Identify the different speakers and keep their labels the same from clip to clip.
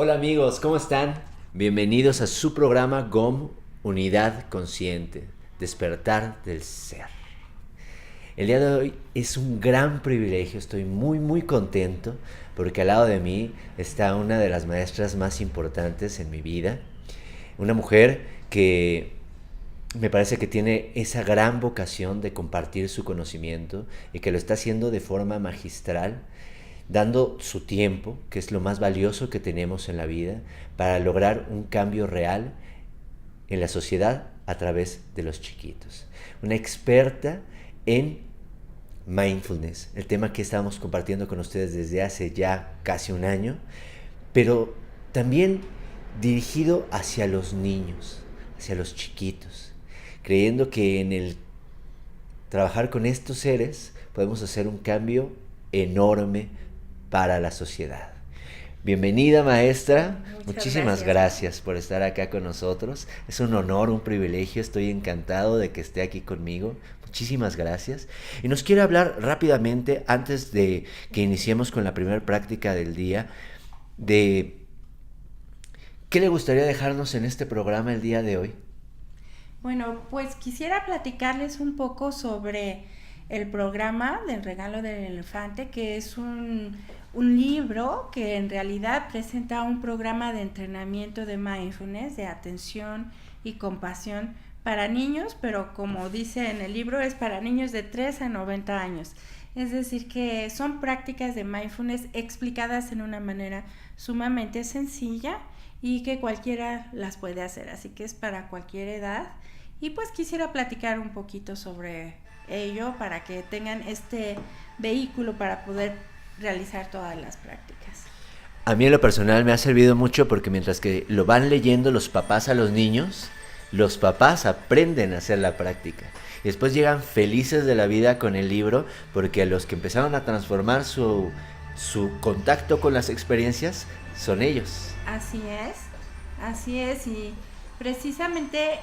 Speaker 1: Hola amigos, ¿cómo están? Bienvenidos a su programa GOM Unidad Consciente, Despertar del Ser. El día de hoy es un gran privilegio, estoy muy contento porque al lado de mí está una de las maestras más importantes en mi vida, una mujer que me parece que tiene esa gran vocación de compartir su conocimiento y que lo está haciendo de forma magistral, dando su tiempo, que es lo más valioso que tenemos en la vida, para lograr un cambio real en la sociedad a través de los chiquitos. Una experta en mindfulness, el tema que estábamos compartiendo con ustedes desde hace ya casi un año, pero también dirigido hacia los niños, hacia los chiquitos, creyendo que en el trabajar con estos seres podemos hacer un cambio enorme para la sociedad. Bienvenida maestra, muchísimas gracias por estar acá con nosotros. Es un honor, un privilegio, estoy encantado de que esté aquí conmigo. Muchísimas gracias. Y nos quiere hablar rápidamente, antes de que iniciemos con la primera práctica del día, de qué le gustaría dejarnos en este programa el día de hoy.
Speaker 2: Bueno, pues quisiera platicarles un poco sobre el programa del regalo del elefante, que es un libro que en realidad presenta un programa de entrenamiento de mindfulness, de atención y compasión para niños, pero como dice en el libro, es para niños de 3 a 90 años. Es decir, que son prácticas de mindfulness explicadas en una manera sumamente sencilla y que cualquiera las puede hacer, así que es para cualquier edad. Y pues quisiera platicar un poquito sobre ello para que tengan este vehículo para poder realizar todas las prácticas.
Speaker 1: A mí en lo personal me ha servido mucho porque mientras que lo van leyendo los papás a los papás aprenden a hacer la práctica. Y después llegan felices de la vida con el libro porque a los que empezaron a transformar su contacto con las experiencias son ellos.
Speaker 2: Así es, y precisamente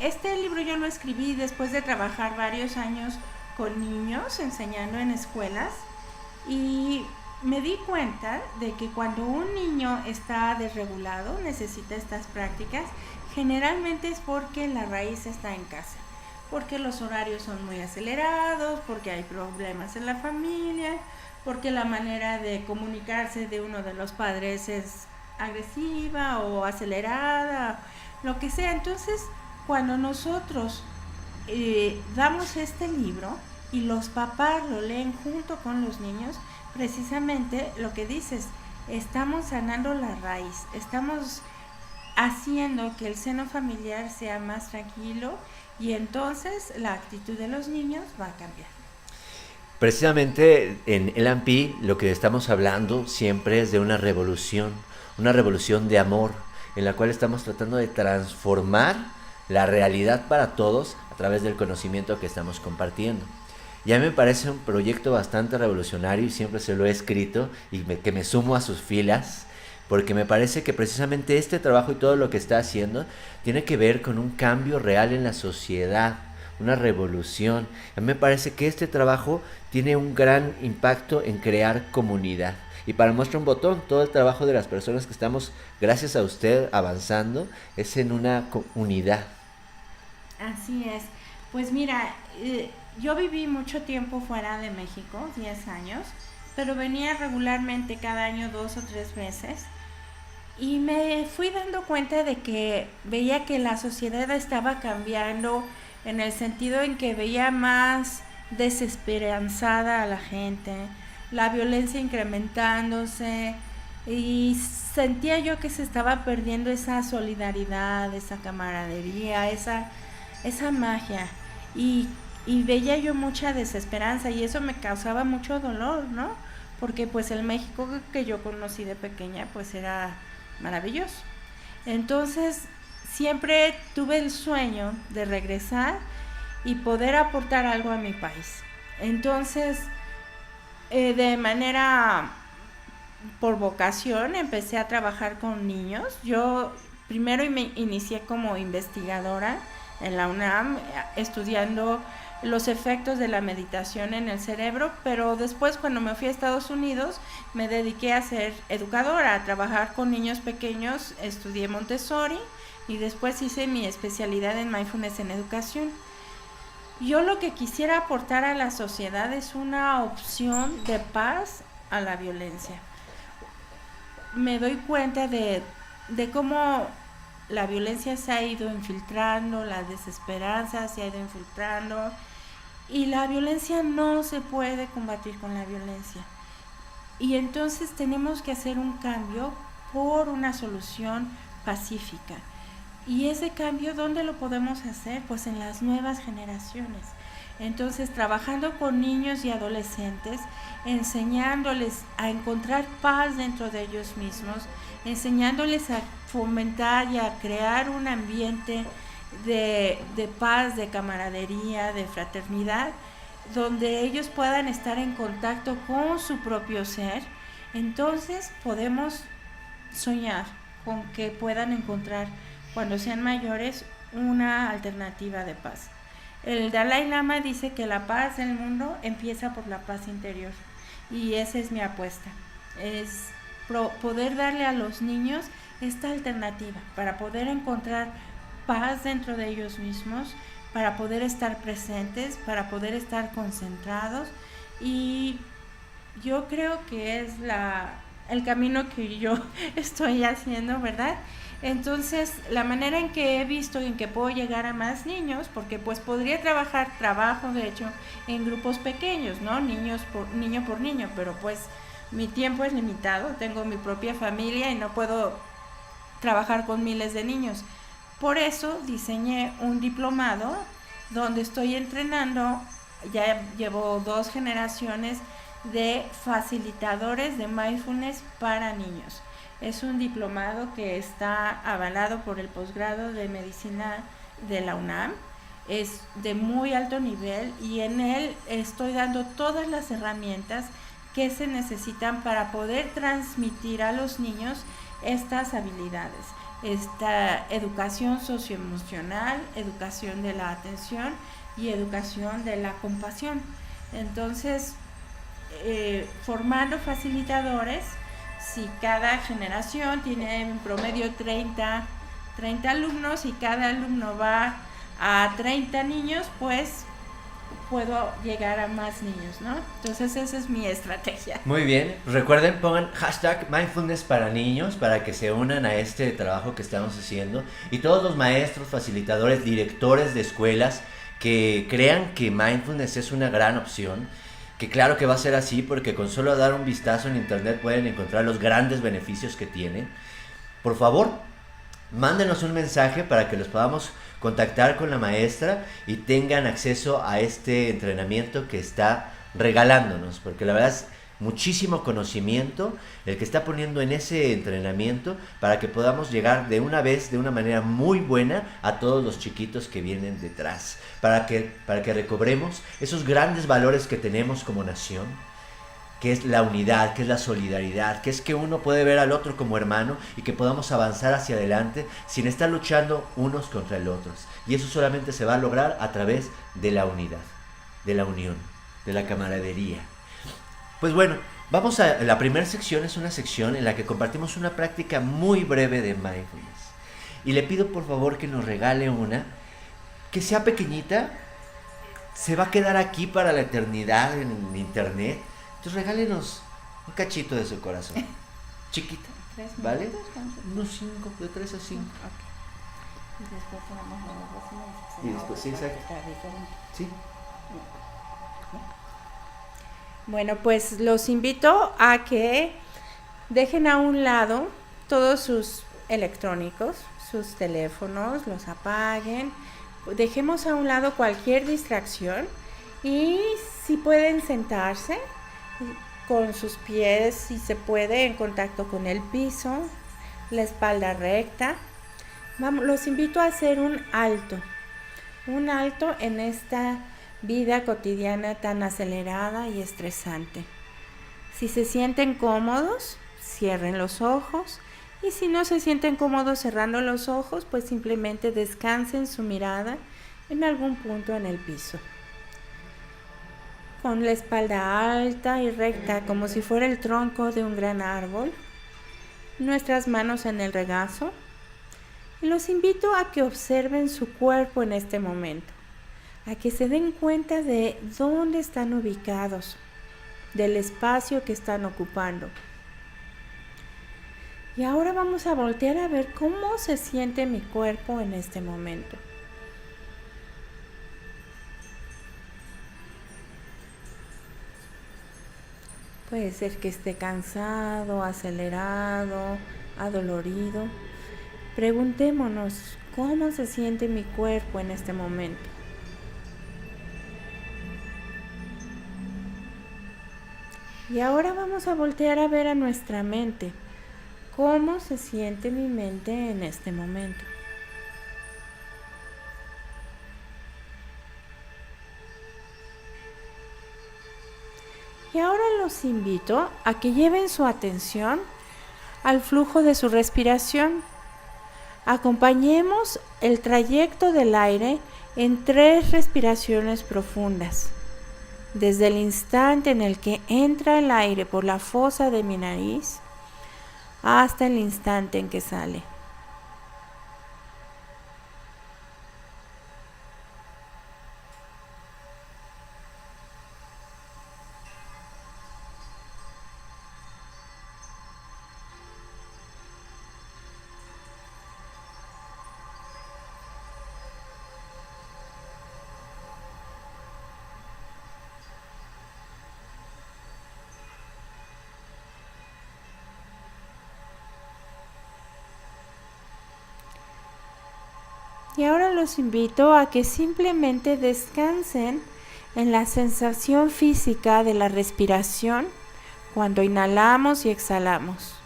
Speaker 2: este libro yo lo escribí después de trabajar varios años con niños, enseñando en escuelas, y me di cuenta de que cuando un niño está desregulado, necesita estas prácticas, generalmente es porque la raíz está en casa, porque los horarios son muy acelerados, porque hay problemas en la familia, porque la manera de comunicarse de uno de los padres es agresiva o acelerada, lo que sea. Entonces, cuando nosotros damos este libro y los papás lo leen junto con los niños, precisamente lo que dices, estamos sanando la raíz, estamos haciendo que el seno familiar sea más tranquilo y entonces la actitud de los niños va a cambiar.
Speaker 1: Precisamente en LP lo que estamos hablando siempre es de una revolución de amor, en la cual estamos tratando de transformar la realidad para todos a través del conocimiento que estamos compartiendo. Ya me parece un proyecto bastante revolucionario y siempre se lo he escrito y que me sumo a sus filas, porque me parece que precisamente este trabajo y todo lo que está haciendo tiene que ver con un cambio real en la sociedad, una revolución. A mí me parece que este trabajo tiene un gran impacto en crear comunidad. Y para muestra un botón, todo el trabajo de las personas que estamos, gracias a usted, avanzando, es en una unidad.
Speaker 2: Así es. Pues mira, yo viví mucho tiempo fuera de México, 10 años, pero venía regularmente cada año 2 o 3 meses y me fui dando cuenta de que veía que la sociedad estaba cambiando en el sentido en que veía más desesperanzada a la gente, la violencia incrementándose y sentía yo que se estaba perdiendo esa solidaridad, esa camaradería, esa magia y, y veía yo mucha desesperanza y eso me causaba mucho dolor, ¿no? Porque pues el México que yo conocí de pequeña pues era maravilloso. Entonces siempre tuve el sueño de regresar y poder aportar algo a mi país. Entonces, de manera por vocación empecé a trabajar con niños. Yo primero me inicié como investigadora en la UNAM estudiando los efectos de la meditación en el cerebro, pero después cuando me fui a Estados Unidos me dediqué a ser educadora, a trabajar con niños pequeños, estudié Montessori y después hice mi especialidad en mindfulness en educación. Yo lo que quisiera aportar a la sociedad es una opción de paz a la violencia. Me doy cuenta de cómo la violencia se ha ido infiltrando, la desesperanza se ha ido infiltrando, y la violencia no se puede combatir con la violencia. Y entonces tenemos que hacer un cambio por una solución pacífica. Y ese cambio, ¿dónde lo podemos hacer? Pues en las nuevas generaciones. Entonces, trabajando con niños y adolescentes, enseñándoles a encontrar paz dentro de ellos mismos, enseñándoles a fomentar y a crear un ambiente de paz, de camaradería, de fraternidad, donde ellos puedan estar en contacto con su propio ser. Entonces podemos soñar con que puedan encontrar, cuando sean mayores, una alternativa de paz. El Dalai Lama dice que la paz del mundo empieza por la paz interior, y esa es mi apuesta, es poder darle a los niños esta alternativa para poder encontrar paz dentro de ellos mismos, para poder estar presentes, para poder estar concentrados, y yo creo que es el camino que yo estoy haciendo, ¿verdad? Entonces, la manera en que he visto en que puedo llegar a más niños, porque pues podría trabajo de hecho en grupos pequeños, ¿no? Niño por niño, pero pues mi tiempo es limitado, tengo mi propia familia y no puedo trabajar con miles de niños. Por eso diseñé un diplomado donde estoy entrenando, ya llevo 2 generaciones de facilitadores de mindfulness para niños. Es un diplomado que está avalado por el posgrado de medicina de la UNAM. Es de muy alto nivel y en él estoy dando todas las herramientas que se necesitan para poder transmitir a los niños estas habilidades. Esta educación socioemocional, educación de la atención y educación de la compasión. Entonces, formando facilitadores, si cada generación tiene en promedio 30 alumnos y cada alumno va a 30 niños, pues puedo llegar a más niños, ¿no? Entonces esa es mi estrategia.
Speaker 1: Muy bien, recuerden, pongan hashtag mindfulness para niños para que se unan a este trabajo que estamos haciendo, y todos los maestros, facilitadores, directores de escuelas que crean que mindfulness es una gran opción, que claro que va a ser así, porque con solo dar un vistazo en internet pueden encontrar los grandes beneficios que tiene. Por favor, mándenos un mensaje para que los podamos contactar con la maestra y tengan acceso a este entrenamiento que está regalándonos, porque la verdad es muchísimo conocimiento el que está poniendo en ese entrenamiento para que podamos llegar de una vez, de una manera muy buena, a todos los chiquitos que vienen detrás, para que recobremos esos grandes valores que tenemos como nación, que es la unidad, que es la solidaridad, que es que uno puede ver al otro como hermano y que podamos avanzar hacia adelante sin estar luchando unos contra el otro. Y eso solamente se va a lograr a través de la unidad, de la unión, de la camaradería. Pues bueno, vamos a la primera sección. Es una sección en la que compartimos una práctica muy breve de mindfulness. Y le pido por favor que nos regale una que sea pequeñita. Se va a quedar aquí para la eternidad en internet. Entonces regálenos un cachito de su corazón. Chiquita, ¿vale? Unos 5, de 3 a 5.
Speaker 2: Okay. Y después ponemos la próxima.
Speaker 1: Y después, sí, exacto. Sí.
Speaker 2: Bueno, pues los invito a que dejen a un lado todos sus electrónicos, sus teléfonos, los apaguen, dejemos a un lado cualquier distracción y si pueden sentarse con sus pies, si se puede, en contacto con el piso, la espalda recta. Los invito a hacer un alto en esta vida cotidiana tan acelerada y estresante. Si se sienten cómodos, cierren los ojos, y si no se sienten cómodos cerrando los ojos, pues simplemente descansen su mirada en algún punto en el piso. con la espalda alta y recta como si fuera el tronco de un gran árbol, nuestras manos en el regazo, y los invito a que observen su cuerpo en este momento, a que se den cuenta de dónde están ubicados, del espacio que están ocupando. Y ahora vamos a voltear a ver cómo se siente mi cuerpo en este momento. Puede ser que esté cansado, acelerado, adolorido. Preguntémonos cómo se siente mi cuerpo en este momento. Y ahora vamos a voltear a ver a nuestra mente. ¿Cómo se siente mi mente en este momento? Y ahora los invito a que lleven su atención al flujo de su respiración. Acompañemos el trayecto del aire en 3 respiraciones profundas. Desde el instante en el que entra el aire por la fosa de mi nariz hasta el instante en que sale. Y ahora los invito a que simplemente descansen en la sensación física de la respiración cuando inhalamos y exhalamos.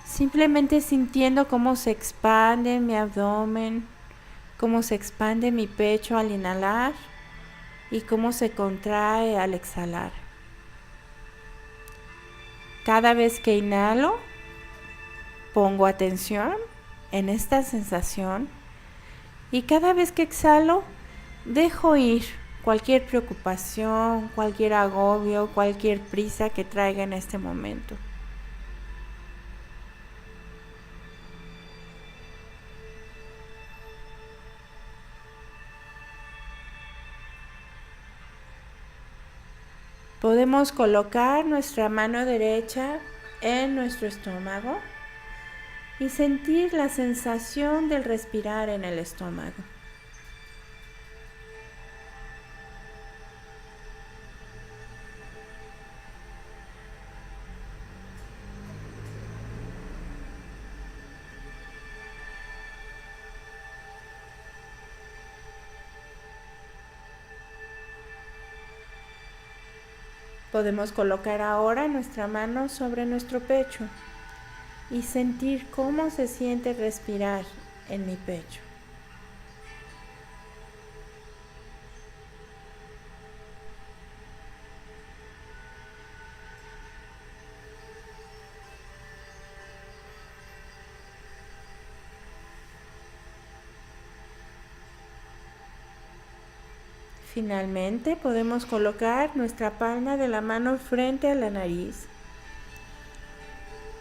Speaker 2: Simplemente sintiendo cómo se expande mi abdomen, cómo se expande mi pecho al inhalar y cómo se contrae al exhalar. Cada vez que inhalo, pongo atención en esta sensación y cada vez que exhalo, dejo ir cualquier preocupación, cualquier agobio, cualquier prisa que traiga en este momento. Podemos colocar nuestra mano derecha en nuestro estómago y sentir la sensación del respirar en el estómago. Podemos colocar ahora nuestra mano sobre nuestro pecho y sentir cómo se siente respirar en mi pecho. Finalmente, podemos colocar nuestra palma de la mano frente a la nariz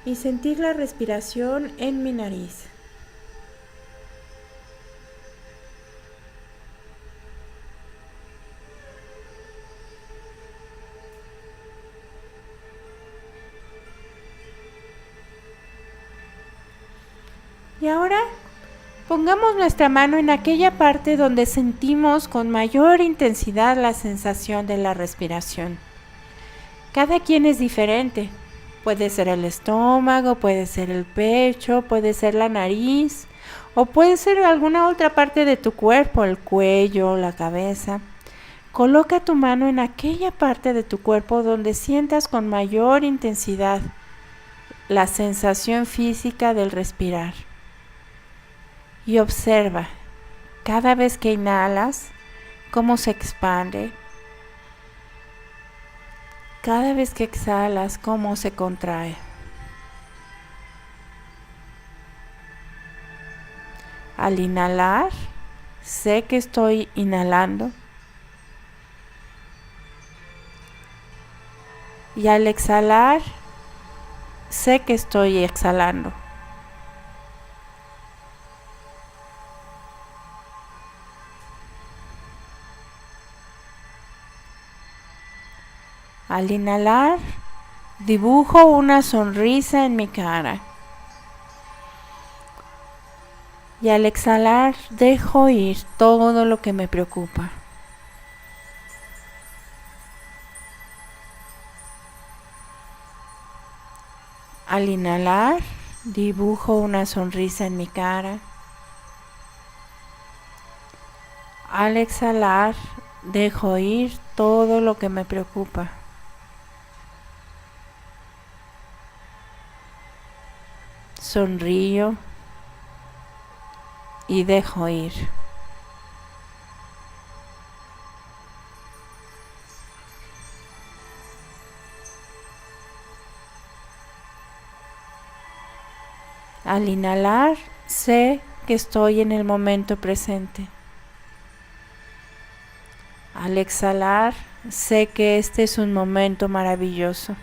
Speaker 2: y sentir la respiración en mi nariz. Y ahora pongamos nuestra mano en aquella parte donde sentimos con mayor intensidad la sensación de la respiración. Cada quien es diferente. Puede ser el estómago, puede ser el pecho, puede ser la nariz o puede ser alguna otra parte de tu cuerpo, el cuello, la cabeza. Coloca tu mano en aquella parte de tu cuerpo donde sientas con mayor intensidad la sensación física del respirar. Y observa cada vez que inhalas cómo se expande, cada vez que exhalas cómo se contrae. Al inhalar, sé que estoy inhalando Y al exhalar, sé que estoy exhalando. Al inhalar, dibujo una sonrisa en mi cara. Y al exhalar, dejo ir todo lo que me preocupa. Al inhalar, dibujo una sonrisa en mi cara. Al exhalar, dejo ir todo lo que me preocupa. Sonrío y dejo ir. Al inhalar, sé que estoy en el momento presente. Al exhalar, sé que este es un momento maravilloso.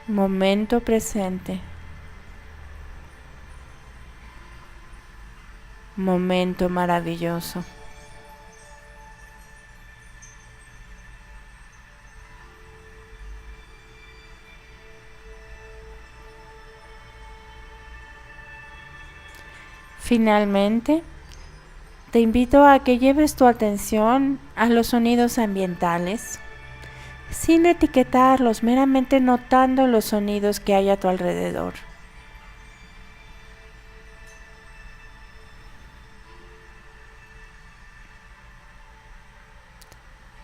Speaker 2: Momento presente. Momento maravilloso. Finalmente, te invito a que lleves tu atención a los sonidos ambientales, sin etiquetarlos, meramente notando los sonidos que hay a tu alrededor.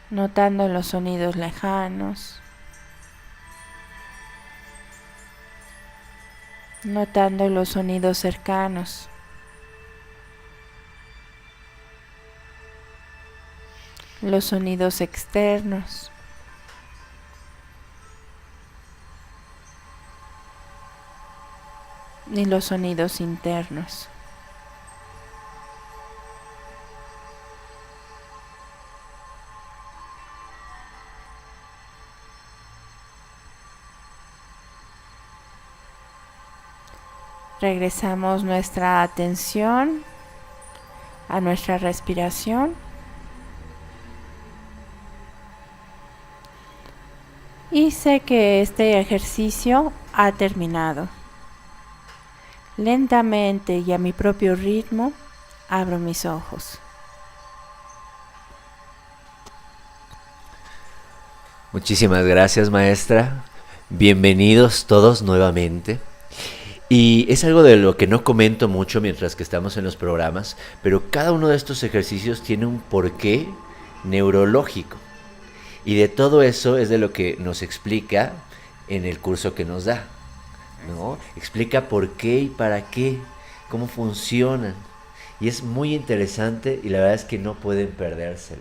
Speaker 2: Notando los sonidos lejanos, notando los sonidos cercanos. Los sonidos externos. Y los sonidos internos. Regresamos nuestra atención a nuestra respiración. Y sé que este ejercicio ha terminado. Lentamente y a mi propio ritmo, abro mis ojos.
Speaker 1: Muchísimas gracias, maestra. Bienvenidos todos nuevamente. Y es algo de lo que no comento mucho mientras que estamos en los programas, pero cada uno de estos ejercicios tiene un porqué neurológico. Y de todo eso es de lo que nos explica en el curso que nos da, ¿no? Explica por qué y para qué, cómo funcionan. Y es muy interesante y la verdad es que no pueden perdérselo.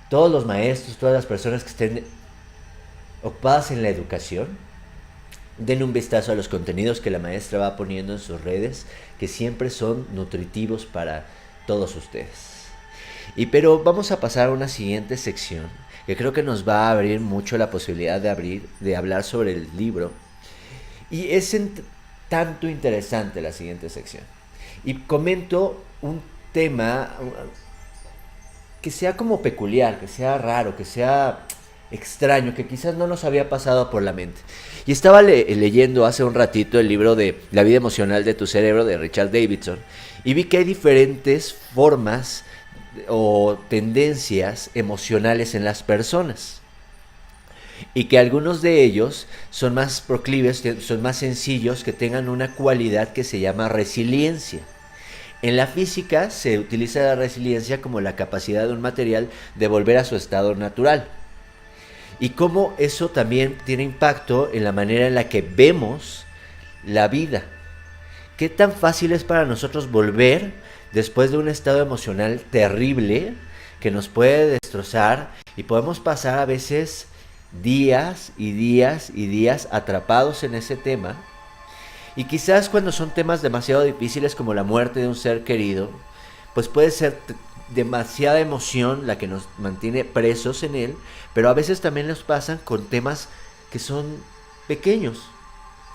Speaker 1: Todos los maestros, todas las personas que estén ocupadas en la educación, den un vistazo a los contenidos que la maestra va poniendo en sus redes, que siempre son nutritivos para todos ustedes. Pero vamos a pasar a una siguiente sección que creo que nos va a abrir mucho la posibilidad de hablar sobre el libro. Y es tanto interesante la siguiente sección. Y comento un tema que sea como peculiar, que sea raro, que sea extraño, que quizás no nos había pasado por la mente. Y estaba leyendo hace un ratito el libro de La vida emocional de tu cerebro de Richard Davidson y vi que hay diferentes formas o tendencias emocionales en las personas y que algunos de ellos son más proclives, son más sencillos, que tengan una cualidad que se llama resiliencia. En la física se utiliza la resiliencia como la capacidad de un material de volver a su estado natural, y cómo eso también tiene impacto en la manera en la que vemos la vida. ¿Qué tan fácil es para nosotros volver después de un estado emocional terrible que nos puede destrozar, y podemos pasar a veces días y días y días atrapados en ese tema? Y quizás cuando son temas demasiado difíciles como la muerte de un ser querido, pues puede ser demasiada emoción la que nos mantiene presos en él, pero a veces también nos pasan con temas que son pequeños,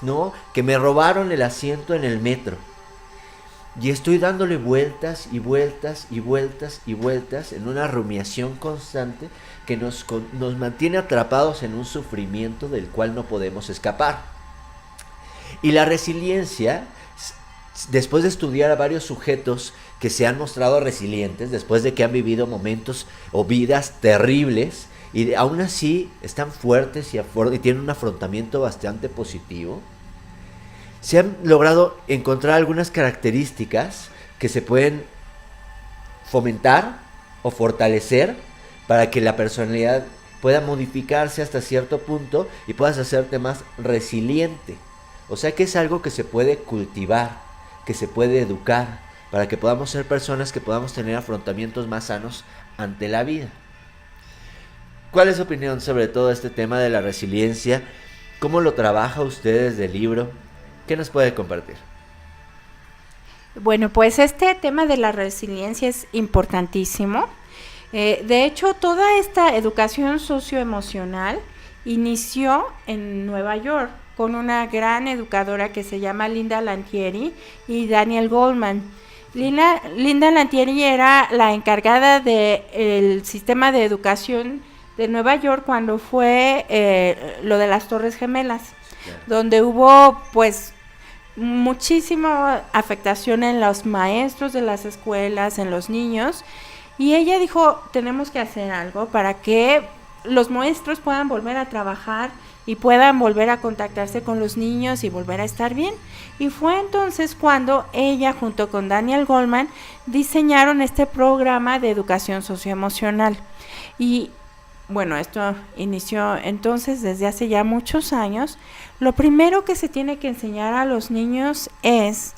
Speaker 1: ¿no? Que me robaron el asiento en el metro y estoy dándole vueltas y vueltas y vueltas y vueltas en una rumiación constante que nos mantiene atrapados en un sufrimiento del cual no podemos escapar. Y la resiliencia, después de estudiar a varios sujetos que se han mostrado resilientes, después de que han vivido momentos o vidas terribles, y aún así están fuertes y tienen un afrontamiento bastante positivo, se han logrado encontrar algunas características que se pueden fomentar o fortalecer para que la personalidad pueda modificarse hasta cierto punto y puedas hacerte más resiliente. O sea que es algo que se puede cultivar, que se puede educar, para que podamos ser personas que podamos tener afrontamientos más sanos ante la vida. ¿Cuál es su opinión sobre todo este tema de la resiliencia? ¿Cómo lo trabaja usted desde el libro? ¿Qué nos puede compartir?
Speaker 2: Bueno, pues este tema de la resiliencia es importantísimo. De hecho, toda esta educación socioemocional inició en Nueva York con una gran educadora que se llama Linda Lantieri y Daniel Goleman. Linda Lantieri era la encargada del sistema de educación de Nueva York cuando fue lo de las Torres Gemelas, donde hubo pues muchísima afectación en los maestros de las escuelas, en los niños, y ella dijo, tenemos que hacer algo para que los maestros puedan volver a trabajar y puedan volver a contactarse con los niños y volver a estar bien. Y fue entonces cuando ella junto con Daniel Goleman diseñaron este programa de educación socioemocional. Y bueno, esto inició entonces desde hace ya muchos años. Lo primero que se tiene que enseñar a los niños es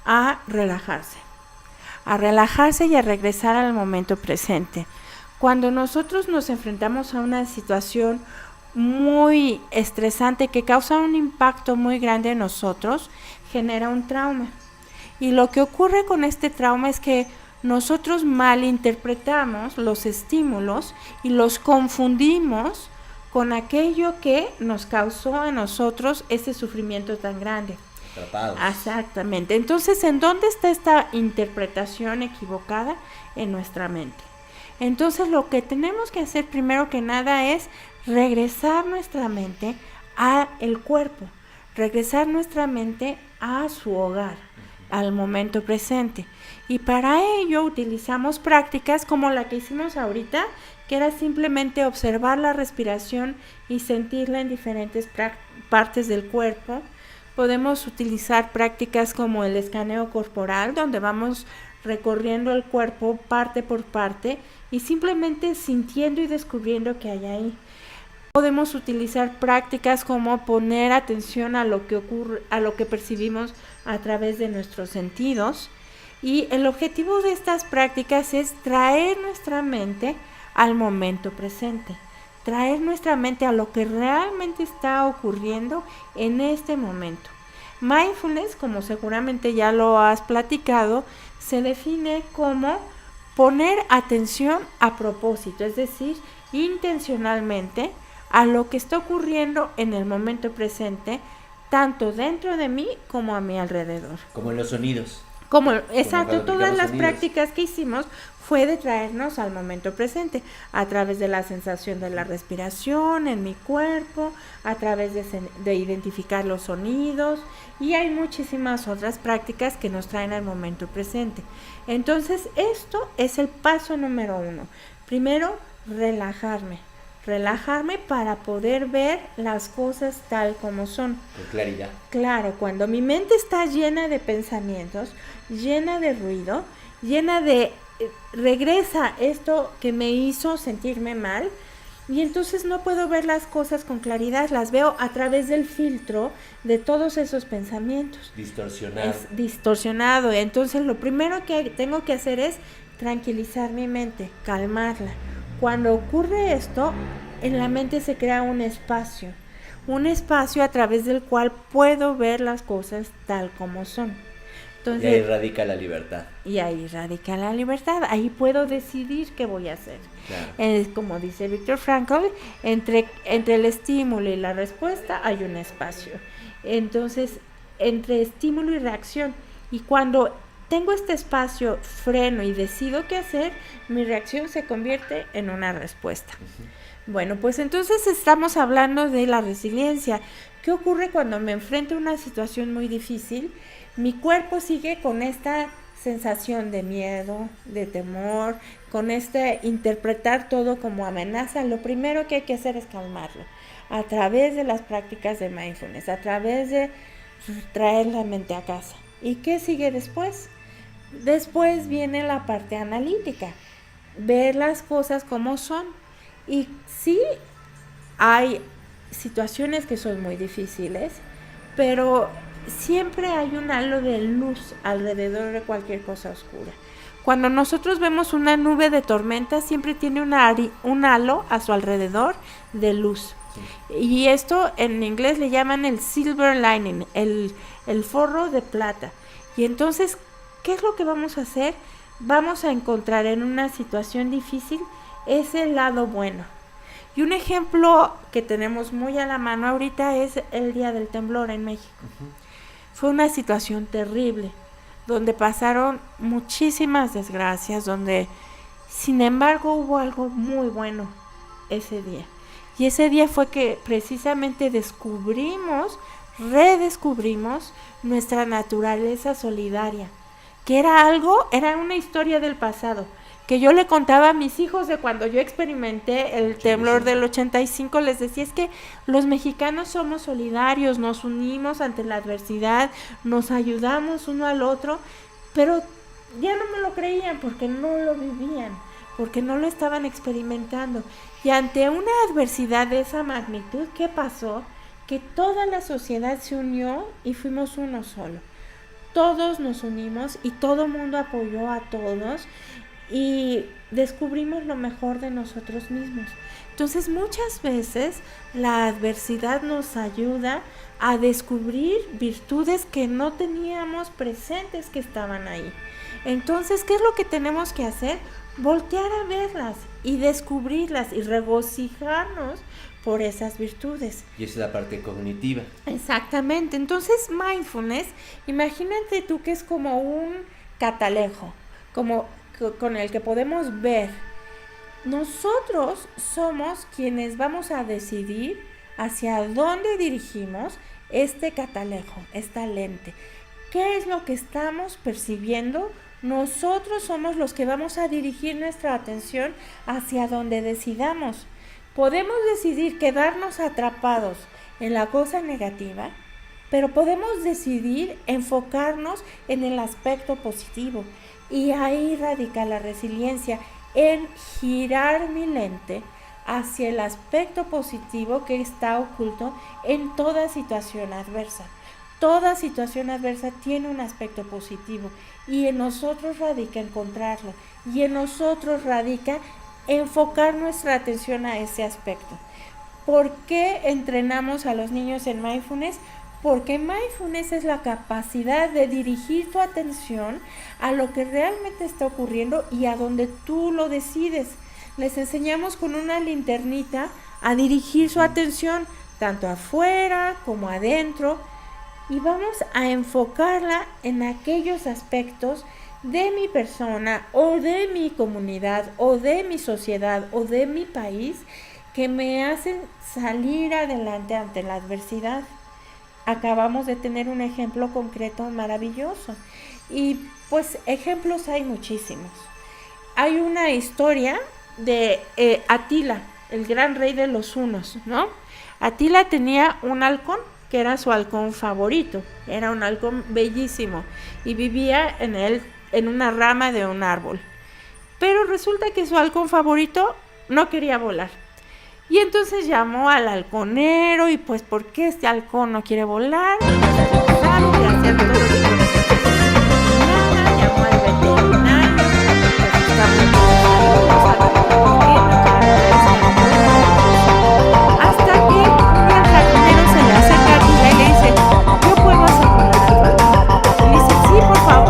Speaker 2: a relajarse y a regresar al momento presente. Cuando nosotros nos enfrentamos a una situación muy estresante que causa un impacto muy grande en nosotros, genera un trauma. Y lo que ocurre con este trauma es que nosotros malinterpretamos los estímulos y los confundimos con aquello que nos causó a nosotros ese sufrimiento tan grande.
Speaker 1: Atrapados.
Speaker 2: Exactamente. Entonces, ¿en dónde está esta interpretación equivocada? En nuestra mente. Entonces, lo que tenemos que hacer primero que nada es regresar nuestra mente al cuerpo, regresar nuestra mente a su hogar, al momento presente. Y para ello utilizamos prácticas como la que hicimos ahorita, que era simplemente observar la respiración y sentirla en diferentes partes del cuerpo. Podemos utilizar prácticas como el escaneo corporal, donde vamos recorriendo el cuerpo parte por parte y simplemente sintiendo y descubriendo qué hay ahí. Podemos utilizar prácticas como poner atención a lo que ocurre, a lo que percibimos a través de nuestros sentidos. Y el objetivo de estas prácticas es traer nuestra mente al momento presente, traer nuestra mente a lo que realmente está ocurriendo en este momento. Mindfulness, como seguramente ya lo has platicado, se define como poner atención a propósito, es decir, intencionalmente a lo que está ocurriendo en el momento presente, tanto dentro de mí como a mi alrededor.
Speaker 1: Como en los sonidos.
Speaker 2: Exacto, todas las prácticas que hicimos fue de traernos al momento presente, a través de la sensación de la respiración en mi cuerpo, a través de identificar los sonidos, y hay muchísimas otras prácticas que nos traen al momento presente. Entonces, esto es el paso número 1. Primero, relajarme para poder ver las cosas tal como son.
Speaker 1: Con claridad.
Speaker 2: Claro, cuando mi mente está llena de pensamientos, llena de ruido, llena de... regresa esto que me hizo sentirme mal, y entonces no puedo ver las cosas con claridad, las veo a través del filtro de todos esos pensamientos. Distorsionado. Entonces lo primero que tengo que hacer es tranquilizar mi mente, calmarla. Cuando ocurre esto, en la mente se crea un espacio a través del cual puedo ver las cosas tal como son.
Speaker 1: Y ahí radica la libertad.
Speaker 2: Y ahí radica la libertad. Ahí puedo decidir qué voy a hacer.
Speaker 1: Claro.
Speaker 2: Como dice Viktor Frankl, entre el estímulo y la respuesta hay un espacio. Entonces, entre estímulo y reacción. Y cuando tengo este espacio, freno y decido qué hacer, mi reacción se convierte en una respuesta. Bueno, pues entonces estamos hablando de la resiliencia. ¿Qué ocurre cuando me enfrento a una situación muy difícil? Mi cuerpo sigue con esta sensación de miedo, de temor, con interpretar todo como amenaza. Lo primero que hay que hacer es calmarlo a través de las prácticas de mindfulness, a través de traer la mente a casa. ¿Y qué sigue después? Después viene la parte analítica, ver las cosas como son. Y sí, hay situaciones que son muy difíciles, pero siempre hay un halo de luz alrededor de cualquier cosa oscura. Cuando nosotros vemos una nube de tormenta, siempre tiene un halo a su alrededor de luz. Sí. Y esto en inglés le llaman el silver lining, el forro de plata. Y entonces, ¿qué es lo que vamos a hacer? Vamos a encontrar en una situación difícil ese lado bueno. Y un ejemplo que tenemos muy a la mano ahorita es el día del temblor en México. Fue una situación terrible, donde pasaron muchísimas desgracias, donde sin embargo hubo algo muy bueno ese día. Y ese día fue que precisamente redescubrimos nuestra naturaleza solidaria, que era una historia del pasado, que yo le contaba a mis hijos de cuando yo experimenté el temblor del 85, les decía, es que los mexicanos somos solidarios, nos unimos ante la adversidad, nos ayudamos uno al otro, pero ya no me lo creían porque no lo vivían, porque no lo estaban experimentando. Y ante una adversidad de esa magnitud, ¿qué pasó? Que toda la sociedad se unió y fuimos uno solo. Todos nos unimos y todo el mundo apoyó a todos y descubrimos lo mejor de nosotros mismos. Entonces muchas veces la adversidad nos ayuda a descubrir virtudes que no teníamos presentes que estaban ahí. Entonces, ¿qué es lo que tenemos que hacer? Voltear a verlas y descubrirlas y regocijarnos por esas virtudes.
Speaker 1: Y esa es la parte cognitiva.
Speaker 2: Exactamente. Entonces, mindfulness, imagínate tú que es como un catalejo, como con el que podemos ver. Nosotros somos quienes vamos a decidir hacia dónde dirigimos este catalejo, esta lente. ¿Qué es lo que estamos percibiendo? Nosotros somos los que vamos a dirigir nuestra atención hacia donde decidamos. Podemos decidir quedarnos atrapados en la cosa negativa, pero podemos decidir enfocarnos en el aspecto positivo. Y ahí radica la resiliencia, en girar mi lente hacia el aspecto positivo que está oculto en toda situación adversa. Toda situación adversa tiene un aspecto positivo y en nosotros radica encontrarlo y en nosotros radica enfocar nuestra atención a ese aspecto. ¿Por qué entrenamos a los niños en mindfulness? Porque mindfulness es la capacidad de dirigir tu atención a lo que realmente está ocurriendo y a donde tú lo decides. Les enseñamos con una linternita a dirigir su atención tanto afuera como adentro y vamos a enfocarla en aquellos aspectos de mi persona o de mi comunidad o de mi sociedad o de mi país que me hacen salir adelante ante la adversidad. Acabamos de tener un ejemplo concreto maravilloso y pues ejemplos hay muchísimos. Hay una historia de Atila, el gran rey de los hunos, ¿no? Atila tenía un halcón que era su halcón favorito, era un halcón bellísimo y vivía en una rama de un árbol. Pero resulta que su halcón favorito no quería volar. Y entonces llamó al halconero y pues ¿por qué este halcón no quiere volar? Llamó al veterinario, hasta que un día el jardinero se le acerca a Atila y le dice, yo puedo hacer volar a tu halcón. Y le dice, sí, por favor.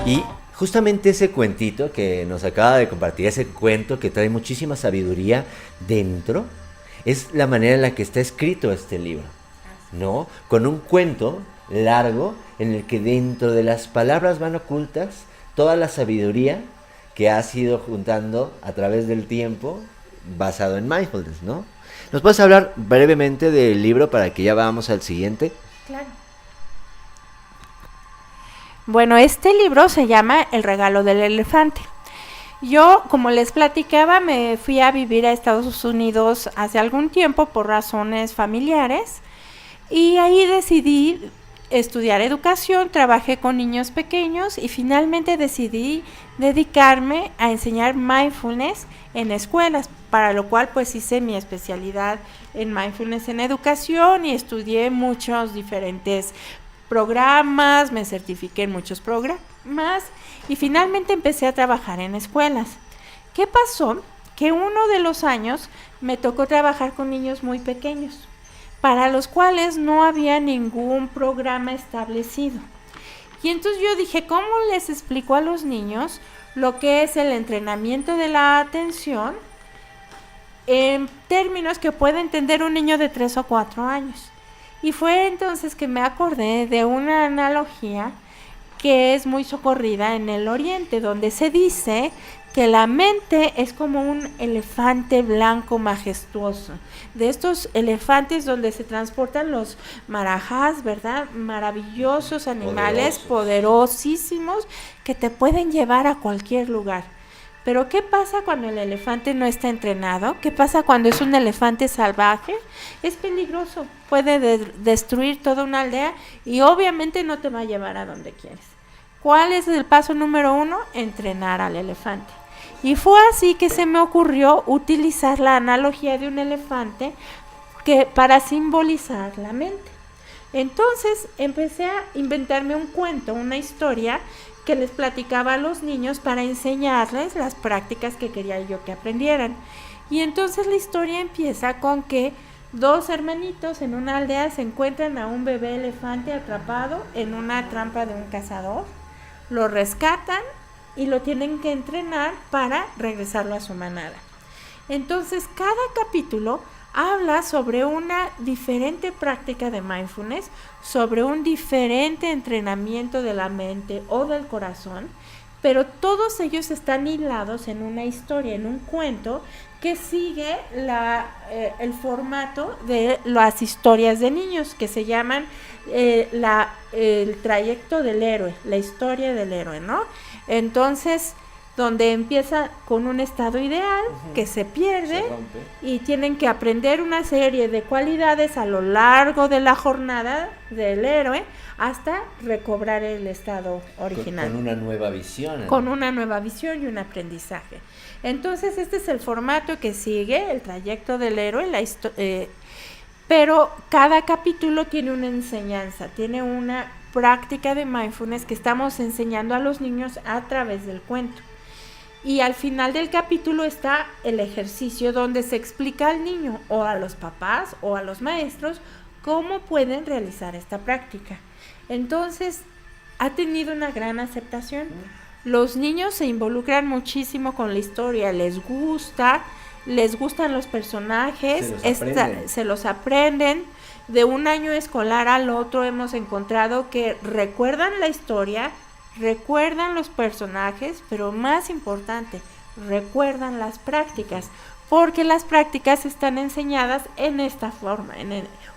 Speaker 1: Y justamente ese cuentito que nos acaba de compartir, ese cuento que trae muchísima sabiduría dentro, es la manera en la que está escrito este libro, ¿no? Con un cuento largo en el que dentro de las palabras van ocultas toda la sabiduría que has ido juntando a través del tiempo basado en mindfulness, ¿no? ¿Nos puedes hablar brevemente del libro para que ya vamos al siguiente?
Speaker 2: Claro. Bueno, este libro se llama El regalo del elefante. Yo, como les platicaba, me fui a vivir a Estados Unidos hace algún tiempo por razones familiares y ahí decidí estudiar educación, trabajé con niños pequeños y finalmente decidí dedicarme a enseñar mindfulness en escuelas, para lo cual pues hice mi especialidad en mindfulness en educación y estudié muchos diferentes programas, me certifiqué en muchos programas y finalmente empecé a trabajar en escuelas. ¿Qué pasó? Que uno de los años me tocó trabajar con niños muy pequeños, para los cuales no había ningún programa establecido. Y entonces yo dije, ¿cómo les explico a los niños lo que es el entrenamiento de la atención en términos que puede entender un niño de 3 o 4 años? Y fue entonces que me acordé de una analogía que es muy socorrida en el Oriente, donde se dice que la mente es como un elefante blanco majestuoso, de estos elefantes donde se transportan los marajás, ¿verdad? Maravillosos animales, poderosísimos, que te pueden llevar a cualquier lugar. Pero ¿qué pasa cuando el elefante no está entrenado? ¿Qué pasa cuando es un elefante salvaje? Es peligroso, puede destruir toda una aldea y obviamente no te va a llevar a donde quieres. ¿Cuál es el paso número 1? Entrenar al elefante. Y fue así que se me ocurrió utilizar la analogía de un elefante para simbolizar la mente. Entonces empecé a inventarme un cuento, una historia que les platicaba a los niños para enseñarles las prácticas que quería yo que aprendieran. Y entonces la historia empieza con que 2 hermanitos en una aldea se encuentran a un bebé elefante atrapado en una trampa de un cazador, lo rescatan y lo tienen que entrenar para regresarlo a su manada. Entonces cada capítulo habla sobre una diferente práctica de mindfulness, sobre un diferente entrenamiento de la mente o del corazón, pero todos ellos están hilados en una historia, en un cuento que sigue el formato de las historias de niños, que se llaman el trayecto del héroe, la historia del héroe, ¿no? Entonces, donde empieza con un estado ideal que se pierde y tienen que aprender una serie de cualidades a lo largo de la jornada del héroe hasta recobrar el estado original.
Speaker 1: Con una nueva visión. ¿no?
Speaker 2: Con una nueva visión y un aprendizaje. Entonces este es el formato que sigue, el trayecto del héroe, pero cada capítulo tiene una enseñanza, tiene una práctica de mindfulness que estamos enseñando a los niños a través del cuento. Y al final del capítulo está el ejercicio donde se explica al niño o a los papás o a los maestros cómo pueden realizar esta práctica. Entonces, ha tenido una gran aceptación. Los niños se involucran muchísimo con la historia, les gustan los personajes, se los aprenden. De un año escolar al otro hemos encontrado que recuerdan la historia, recuerdan los personajes, pero más importante, recuerdan las prácticas, porque las prácticas están enseñadas en esta forma,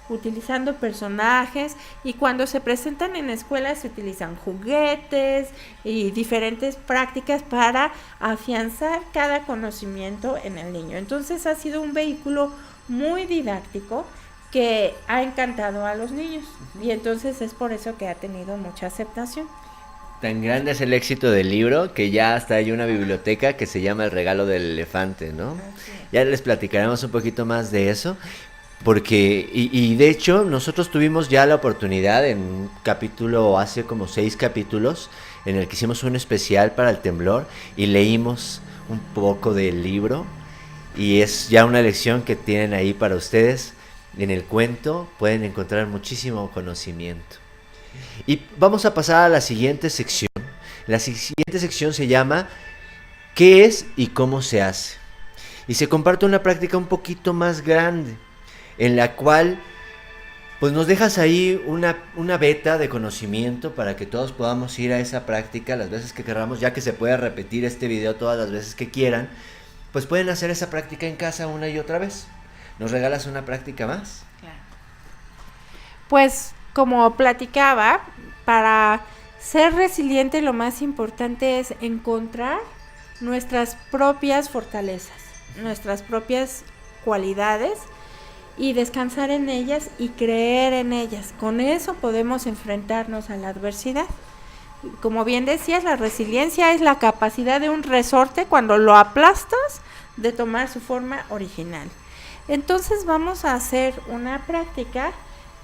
Speaker 2: utilizando personajes, y cuando se presentan en escuelas se utilizan juguetes y diferentes prácticas para afianzar cada conocimiento en el niño. Entonces ha sido un vehículo muy didáctico que ha encantado a los niños y entonces es por eso que ha tenido mucha aceptación.
Speaker 1: Tan grande es el éxito del libro que ya hasta hay una biblioteca que se llama El regalo del elefante, ¿no? Ya les platicaremos un poquito más de eso, porque, y de hecho nosotros tuvimos ya la oportunidad en un capítulo, hace como 6 capítulos, en el que hicimos un especial para el temblor y leímos un poco del libro, y es ya una lección que tienen ahí para ustedes. En el cuento pueden encontrar muchísimo conocimiento. Y vamos a pasar a la siguiente sección, La siguiente sección se llama ¿qué es y cómo se hace? Y se comparte una práctica un poquito más grande, en la cual pues nos dejas ahí una beta de conocimiento para que todos podamos ir a esa práctica las veces que queramos, ya que se puede repetir este video todas las veces que quieran, pues pueden hacer esa práctica en casa una y otra vez. ¿Nos regalas una práctica más?
Speaker 2: Claro. Pues como platicaba, para ser resiliente lo más importante es encontrar nuestras propias fortalezas, nuestras propias cualidades y descansar en ellas y creer en ellas. Con eso podemos enfrentarnos a la adversidad. Como bien decías, la resiliencia es la capacidad de un resorte cuando lo aplastas de tomar su forma original. Entonces vamos a hacer una práctica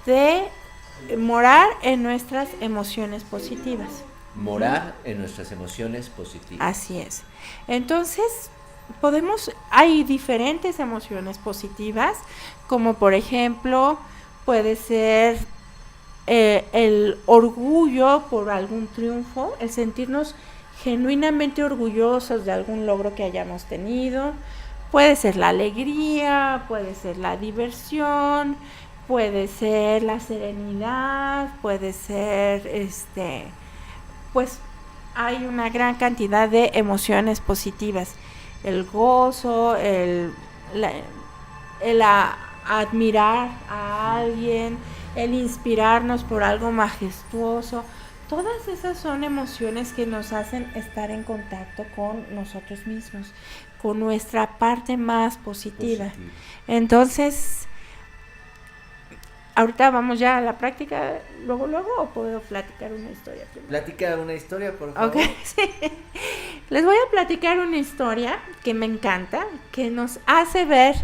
Speaker 2: de morar en nuestras emociones positivas.
Speaker 1: Morar en nuestras emociones positivas.
Speaker 2: Así es. Entonces, hay diferentes emociones positivas, como por ejemplo, puede ser el orgullo por algún triunfo, el sentirnos genuinamente orgullosos de algún logro que hayamos tenido. Puede ser la alegría, puede ser la diversión, puede ser la serenidad, puede ser pues hay una gran cantidad de emociones positivas. El gozo, el admirar a alguien, el inspirarnos por algo majestuoso. Todas esas son emociones que nos hacen estar en contacto con nosotros mismos, con nuestra parte más positiva. Entonces, ahorita vamos ya a la práctica, luego, o puedo platicar una historia primero.
Speaker 1: Platica una historia, por favor.
Speaker 2: Ok, sí. Les voy a platicar una historia que me encanta, que nos hace ver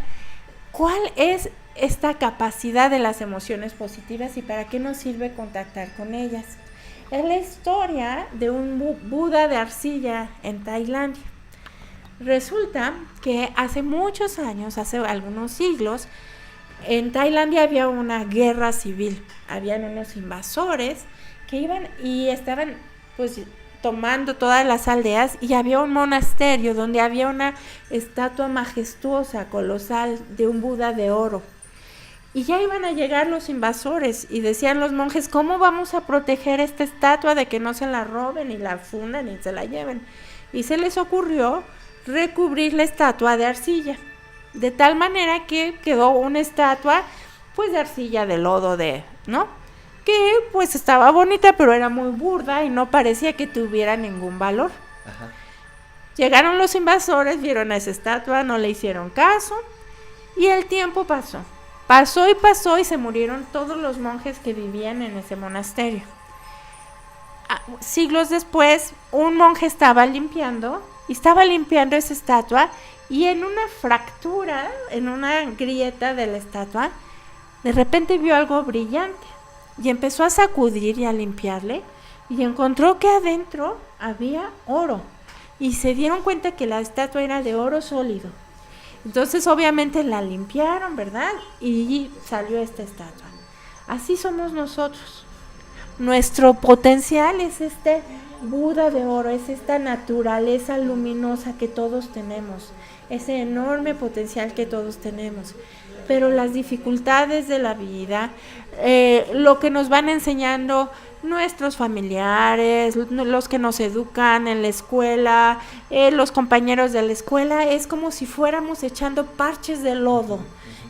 Speaker 2: cuál es esta capacidad de las emociones positivas y para qué nos sirve contactar con ellas. Es la historia de un Buda de arcilla en Tailandia. Resulta que hace muchos años, hace algunos siglos, en Tailandia había una guerra civil. Habían unos invasores que iban y estaban pues tomando todas las aldeas, y había un monasterio donde había una estatua majestuosa, colosal, de un Buda de oro. Y ya iban a llegar los invasores y decían los monjes, ¿cómo vamos a proteger esta estatua de que no se la roben y la fundan y se la lleven? Y se les ocurrió recubrir la estatua de arcilla, de tal manera que quedó una estatua pues de arcilla, de lodo, ¿no? Que pues estaba bonita, pero era muy burda y no parecía que tuviera ningún valor.
Speaker 1: Ajá.
Speaker 2: Llegaron los invasores, vieron a esa estatua, no le hicieron caso, y el tiempo pasó. Pasó y se murieron todos los monjes que vivían en ese monasterio. Siglos después, un monje estaba limpiando esa estatua, y en una fractura, en una grieta de la estatua, de repente vio algo brillante y empezó a sacudir y a limpiarle, y encontró que adentro había oro, y se dieron cuenta que la estatua era de oro sólido. Entonces obviamente la limpiaron, ¿verdad? Y salió esta estatua. Así somos nosotros. Nuestro potencial es este Buda de oro, es esta naturaleza luminosa que todos tenemos, ese enorme potencial que todos tenemos. Pero las dificultades de la vida, lo que nos van enseñando nuestros familiares, los que nos educan en la escuela, los compañeros de la escuela, es como si fuéramos echando parches de lodo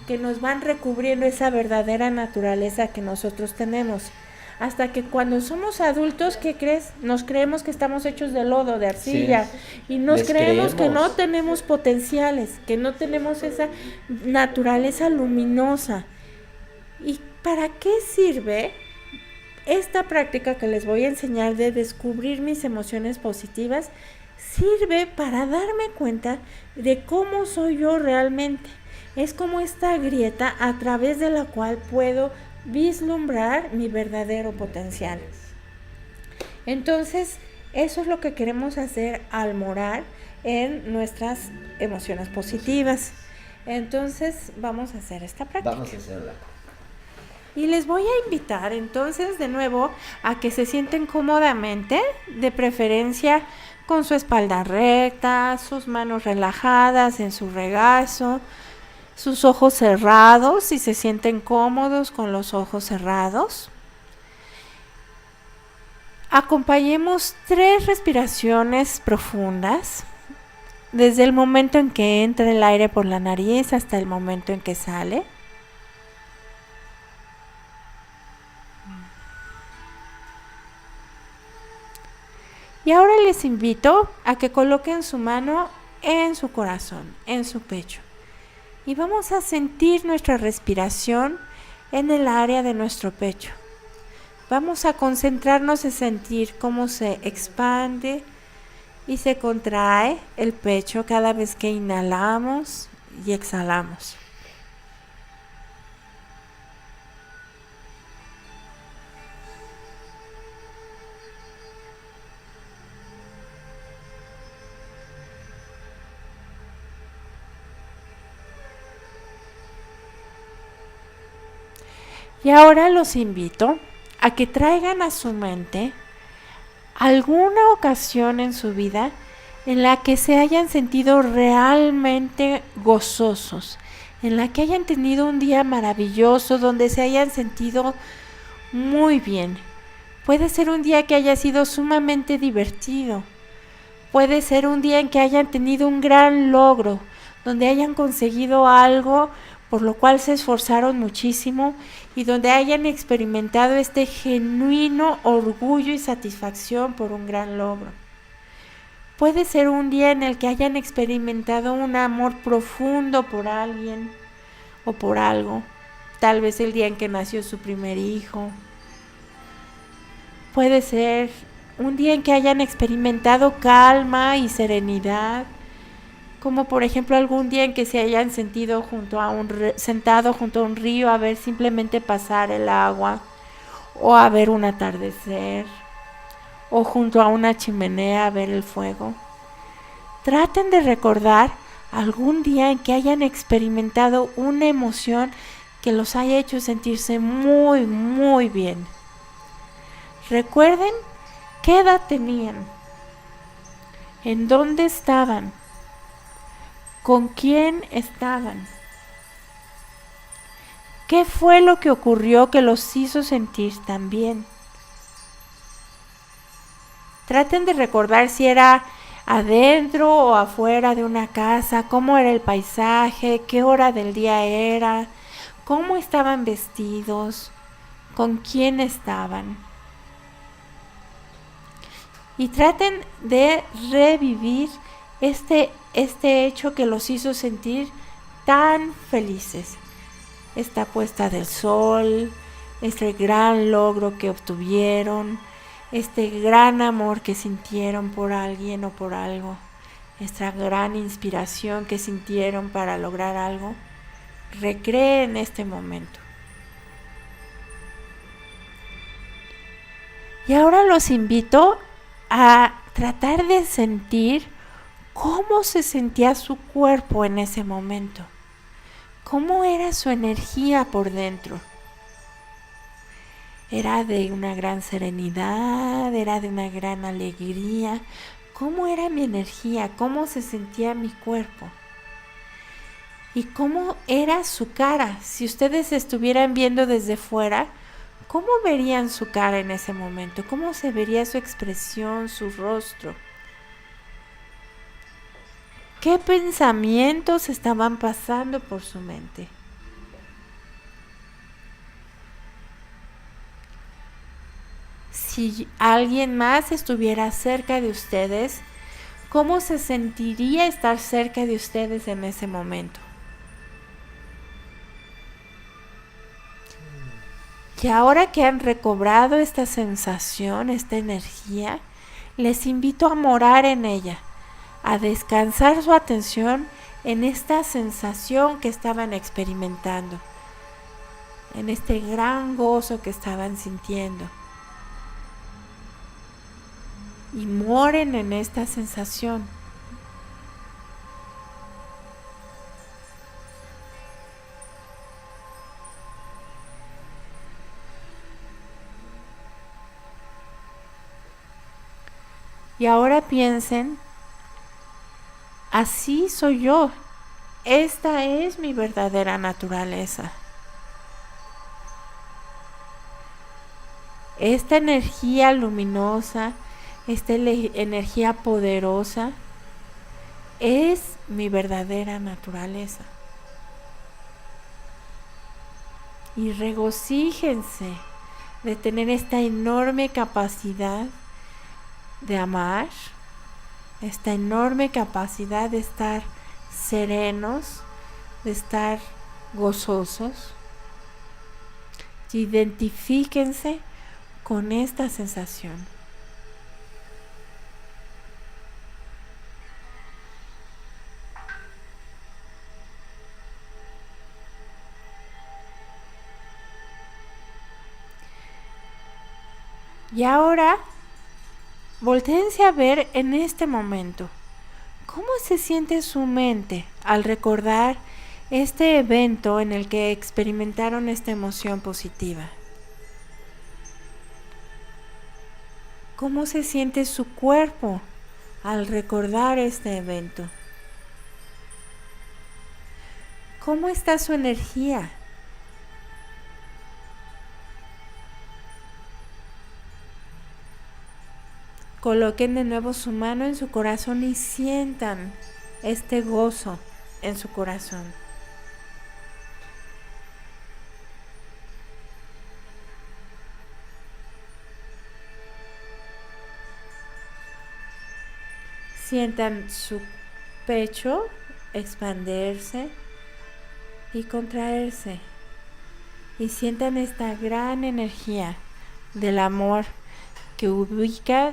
Speaker 2: que nos van recubriendo esa verdadera naturaleza que nosotros tenemos. Hasta que cuando somos adultos, ¿qué crees? Nos creemos que estamos hechos de lodo, de arcilla, sí, y nos creemos que no tenemos potenciales, que no tenemos esa naturaleza luminosa. ¿Y para qué sirve esta práctica que les voy a enseñar de descubrir mis emociones positivas? Sirve para darme cuenta de cómo soy yo realmente. Es como esta grieta a través de la cual puedo vislumbrar mi verdadero potencial. Entonces, eso es lo que queremos hacer al morar en nuestras emociones positivas. Entonces, vamos a hacer esta práctica.
Speaker 1: Vamos a hacerla.
Speaker 2: Y les voy a invitar entonces de nuevo a que se sienten cómodamente, de preferencia con su espalda recta, sus manos relajadas en su regazo, sus ojos cerrados, si se sienten cómodos con los ojos cerrados. Acompañemos 3 respiraciones profundas, desde el momento en que entra el aire por la nariz hasta el momento en que sale. Y ahora les invito a que coloquen su mano en su corazón, en su pecho. Y vamos a sentir nuestra respiración en el área de nuestro pecho. Vamos a concentrarnos en sentir cómo se expande y se contrae el pecho cada vez que inhalamos y exhalamos. Y ahora los invito a que traigan a su mente alguna ocasión en su vida en la que se hayan sentido realmente gozosos, en la que hayan tenido un día maravilloso, donde se hayan sentido muy bien. Puede ser un día que haya sido sumamente divertido. Puede ser un día en que hayan tenido un gran logro, donde hayan conseguido algo por lo cual se esforzaron muchísimo y donde hayan experimentado este genuino orgullo y satisfacción por un gran logro. Puede ser un día en el que hayan experimentado un amor profundo por alguien o por algo, tal vez el día en que nació su primer hijo. Puede ser un día en que hayan experimentado calma y serenidad, como por ejemplo algún día en que se hayan sentido sentado junto a un río a ver simplemente pasar el agua, o a ver un atardecer, o junto a una chimenea a ver el fuego. Traten de recordar algún día en que hayan experimentado una emoción que los haya hecho sentirse muy, muy bien. Recuerden qué edad tenían, en dónde estaban, con quién estaban, qué fue lo que ocurrió que los hizo sentir tan bien. Traten de recordar si era adentro o afuera de una casa, cómo era el paisaje, qué hora del día era, cómo estaban vestidos, con quién estaban. Y traten de revivir este hecho que los hizo sentir tan felices. Esta puesta del sol, este gran logro que obtuvieron, este gran amor que sintieron por alguien o por algo, esta gran inspiración que sintieron para lograr algo. Recreen este momento. Y ahora los invito a tratar de sentir cómo se sentía su cuerpo en ese momento, cómo era su energía por dentro. Era de una gran serenidad, era de una gran alegría. ¿Cómo era mi energía? ¿Cómo se sentía mi cuerpo? ¿Y cómo era su cara? Si ustedes estuvieran viendo desde fuera, ¿cómo verían su cara en ese momento? ¿Cómo se vería su expresión, su rostro? ¿Qué pensamientos estaban pasando por su mente? Si alguien más estuviera cerca de ustedes, ¿cómo se sentiría estar cerca de ustedes en ese momento? Y ahora que han recobrado esta sensación, esta energía, les invito a morar en ella, a descansar su atención en esta sensación que estaban experimentando, en este gran gozo que estaban sintiendo. Y moren en esta sensación. Y ahora piensen, así soy yo. Esta es mi verdadera naturaleza. Esta energía luminosa, esta energía poderosa, es mi verdadera naturaleza. Y regocíjense de tener esta enorme capacidad de amar, esta enorme capacidad de estar serenos, de estar gozosos. Identifíquense con esta sensación. Y ahora, voltéense a ver en este momento. ¿Cómo se siente su mente al recordar este evento en el que experimentaron esta emoción positiva? ¿Cómo se siente su cuerpo al recordar este evento? ¿Cómo está su energía? Coloquen de nuevo su mano en su corazón y sientan este gozo en su corazón. Sientan su pecho expandirse y contraerse. Y sientan esta gran energía del amor que ubica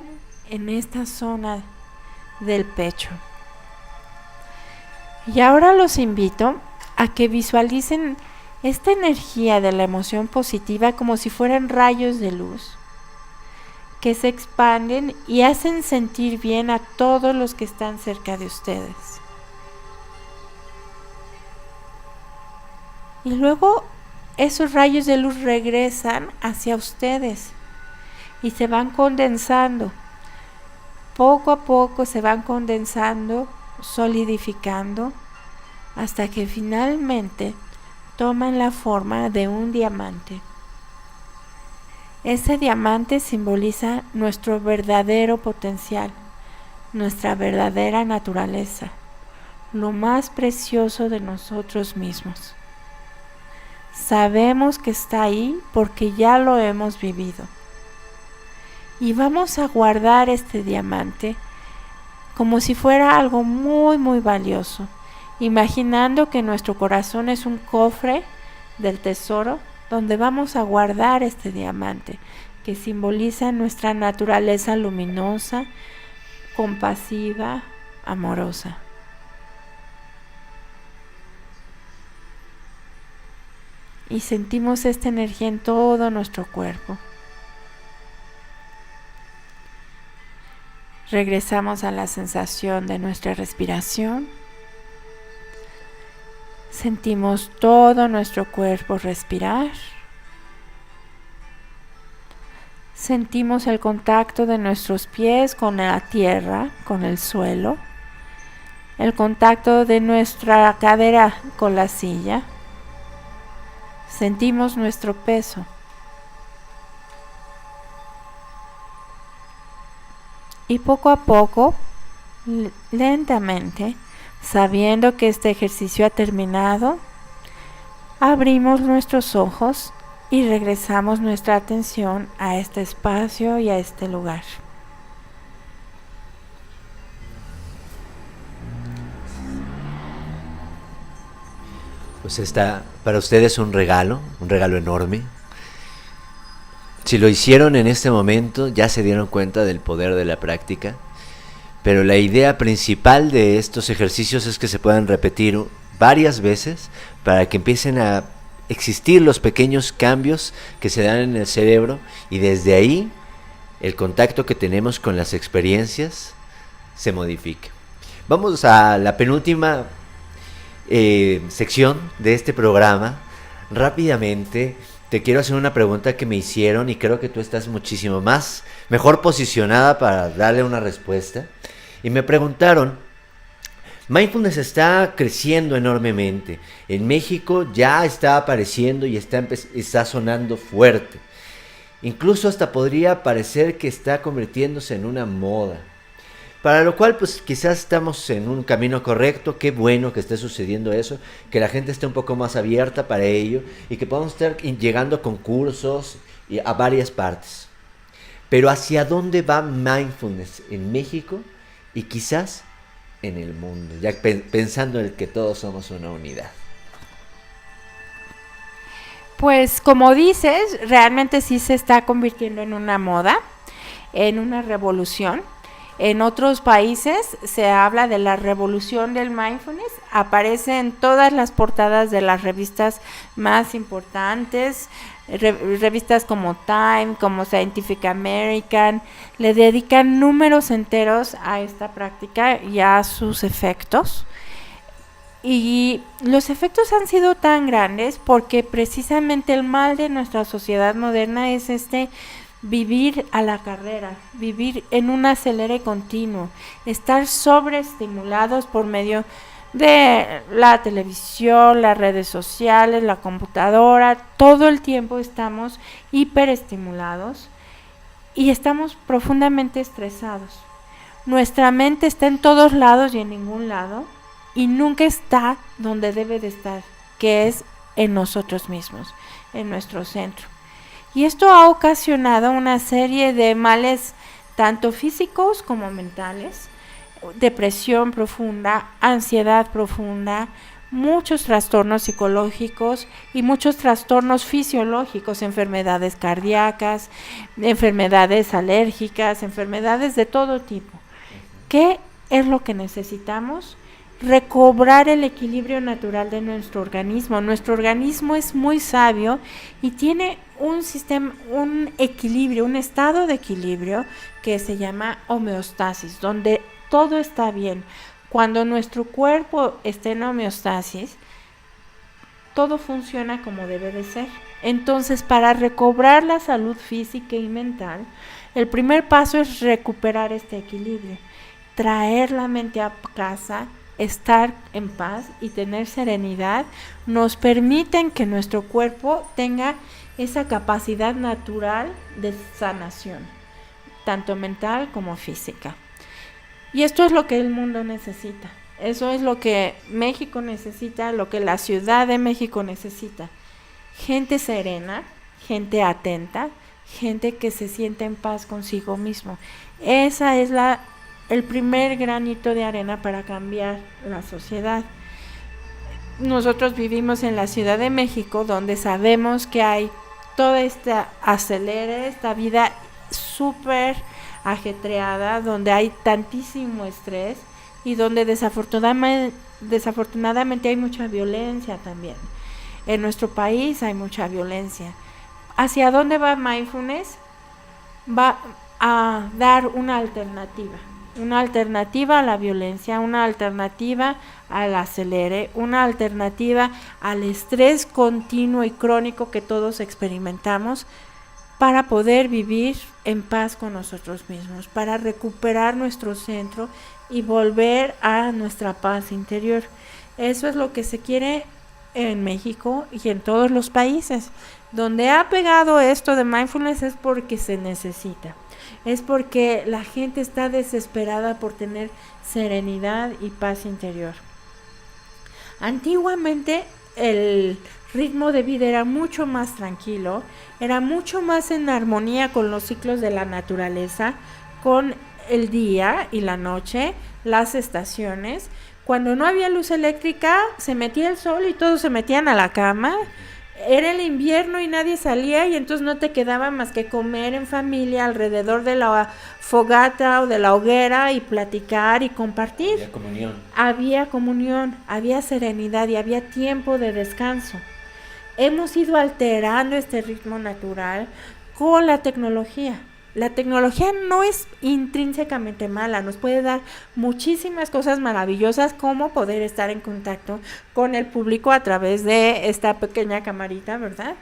Speaker 2: en esta zona del pecho. Y ahora los invito a que visualicen esta energía de la emoción positiva como si fueran rayos de luz que se expanden y hacen sentir bien a todos los que están cerca de ustedes. Y luego esos rayos de luz regresan hacia ustedes y se van condensando. Poco a poco se van condensando, solidificando, hasta que finalmente toman la forma de un diamante. Ese diamante simboliza nuestro verdadero potencial, nuestra verdadera naturaleza, lo más precioso de nosotros mismos. Sabemos que está ahí porque ya lo hemos vivido. Y vamos a guardar este diamante como si fuera algo muy muy valioso, imaginando que nuestro corazón es un cofre del tesoro donde vamos a guardar este diamante que simboliza nuestra naturaleza luminosa, compasiva, amorosa. Y sentimos esta energía en todo nuestro cuerpo. Regresamos a la sensación de nuestra respiración. Sentimos todo nuestro cuerpo respirar. Sentimos el contacto de nuestros pies con la tierra, con el suelo. El contacto de nuestra cadera con la silla. Sentimos nuestro peso. Y poco a poco, lentamente, sabiendo que este ejercicio ha terminado, abrimos nuestros ojos y regresamos nuestra atención a este espacio y a este lugar.
Speaker 1: Pues está para ustedes un regalo enorme. Si lo hicieron en este momento, ya se dieron cuenta del poder de la práctica, pero la idea principal de estos ejercicios es que se puedan repetir varias veces para que empiecen a existir los pequeños cambios que se dan en el cerebro y desde ahí el contacto que tenemos con las experiencias se modifica. Vamos a la penúltima sección de este programa. Rápidamente te quiero hacer una pregunta que me hicieron y creo que tú estás muchísimo mejor posicionada para darle una respuesta. Y me preguntaron, mindfulness está creciendo enormemente. En México ya está apareciendo y está sonando fuerte. Incluso hasta podría parecer que está convirtiéndose en una moda. Para lo cual, pues quizás estamos en un camino correcto. Qué bueno que esté sucediendo eso, que la gente esté un poco más abierta para ello y que podamos estar llegando a concursos y a varias partes. Pero ¿hacia dónde va mindfulness en México y quizás en el mundo? Ya pensando en que todos somos una unidad.
Speaker 2: Pues como dices, realmente sí se está convirtiendo en una moda, en una revolución. En otros países se habla de la revolución del mindfulness, aparece en todas las portadas de las revistas más importantes, revistas como Time, como Scientific American, le dedican números enteros a esta práctica y a sus efectos. Y los efectos han sido tan grandes porque precisamente el mal de nuestra sociedad moderna es vivir a la carrera, vivir en un acelere continuo, estar sobreestimulados por medio de la televisión, las redes sociales, la computadora, todo el tiempo estamos hiperestimulados y estamos profundamente estresados. Nuestra mente está en todos lados y en ningún lado y nunca está donde debe de estar, que es en nosotros mismos, en nuestro centro. Y esto ha ocasionado una serie de males, tanto físicos como mentales, depresión profunda, ansiedad profunda, muchos trastornos psicológicos y muchos trastornos fisiológicos, enfermedades cardíacas, enfermedades alérgicas, enfermedades de todo tipo. ¿Qué es lo que necesitamos? Recobrar el equilibrio natural de nuestro organismo. Nuestro organismo es muy sabio y tiene un sistema, un equilibrio, un estado de equilibrio que se llama homeostasis, donde todo está bien. Cuando nuestro cuerpo está en homeostasis, todo funciona como debe de ser. Entonces, para recobrar la salud física y mental, el primer paso es recuperar este equilibrio, traer la mente a casa, estar en paz y tener serenidad, nos permiten que nuestro cuerpo tenga esa capacidad natural de sanación, tanto mental como física. Y esto es lo que el mundo necesita, eso es lo que México necesita, lo que la Ciudad de México necesita. Gente serena, gente atenta, gente que se siente en paz consigo mismo. Esa es el primer granito de arena para cambiar la sociedad. Nosotros vivimos en la Ciudad de México, donde sabemos que hay toda esta acelere, esta vida súper ajetreada, donde hay tantísimo estrés y donde desafortunadamente hay mucha violencia también. En nuestro país hay mucha violencia. ¿Hacia dónde va mindfulness? Va a dar una alternativa a la violencia, una alternativa al acelere, una alternativa al estrés continuo y crónico que todos experimentamos, para poder vivir en paz con nosotros mismos, para recuperar nuestro centro y volver a nuestra paz interior. Eso es lo que se quiere en México y en todos los países. Donde ha pegado esto de mindfulness es porque se necesita. Es porque la gente está desesperada por tener serenidad y paz interior. Antiguamente el ritmo de vida era mucho más tranquilo, era mucho más en armonía con los ciclos de la naturaleza, con el día y la noche, las estaciones. Cuando no había luz eléctrica, se metía el sol y todos se metían a la cama. Era el invierno y nadie salía y entonces no te quedaba más que comer en familia alrededor de la fogata o de la hoguera y platicar y compartir. Había comunión, había serenidad y había tiempo de descanso. Hemos ido alterando este ritmo natural con la tecnología. La tecnología no es intrínsecamente mala, nos puede dar muchísimas cosas maravillosas, como poder estar en contacto con el público a través de esta pequeña camarita, ¿verdad?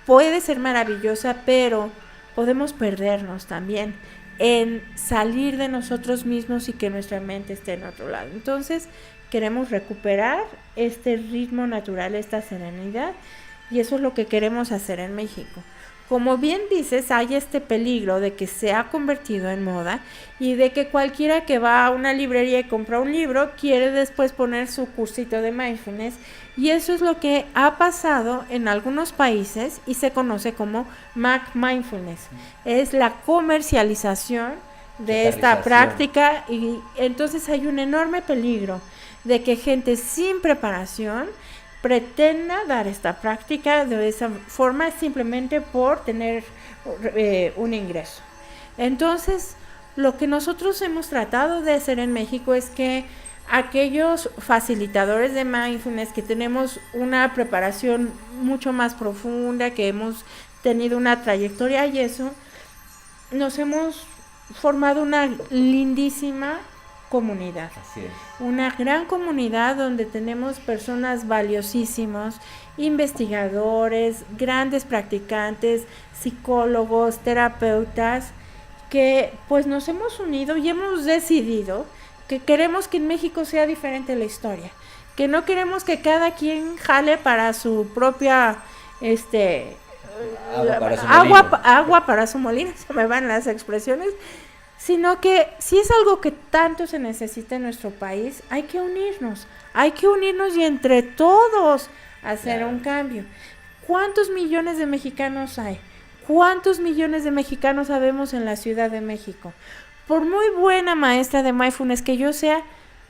Speaker 2: puede ser maravillosa, pero podemos perdernos también en salir de nosotros mismos y que nuestra mente esté en otro lado. Entonces, queremos recuperar este ritmo natural, esta serenidad, y eso es lo que queremos hacer en México. Como bien dices, hay este peligro de que se ha convertido en moda y de que cualquiera que va a una librería y compra un libro quiere después poner su cursito de mindfulness, y eso es lo que ha pasado en algunos países y se conoce como Mindfulness. Es la comercialización de esta práctica, y entonces hay un enorme peligro de que gente sin preparación pretenda dar esta práctica de esa forma simplemente por tener un ingreso. Entonces, lo que nosotros hemos tratado de hacer en México es que aquellos facilitadores de mindfulness que tenemos una preparación mucho más profunda, que hemos tenido una trayectoria y eso, nos hemos formado una lindísima comunidad.
Speaker 1: Así es.
Speaker 2: Una gran comunidad donde tenemos personas valiosísimos, investigadores, grandes practicantes, psicólogos, terapeutas, que pues nos hemos unido y hemos decidido que queremos que en México sea diferente la historia, que no queremos que cada quien jale para su propia agua para su molino, se me van las expresiones, sino que si es algo que tanto se necesita en nuestro país, hay que unirnos y entre todos hacer un cambio. ¿Cuántos millones de mexicanos hay? ¿Cuántos millones de mexicanos sabemos en la Ciudad de México? Por muy buena maestra de mindfulness que yo sea,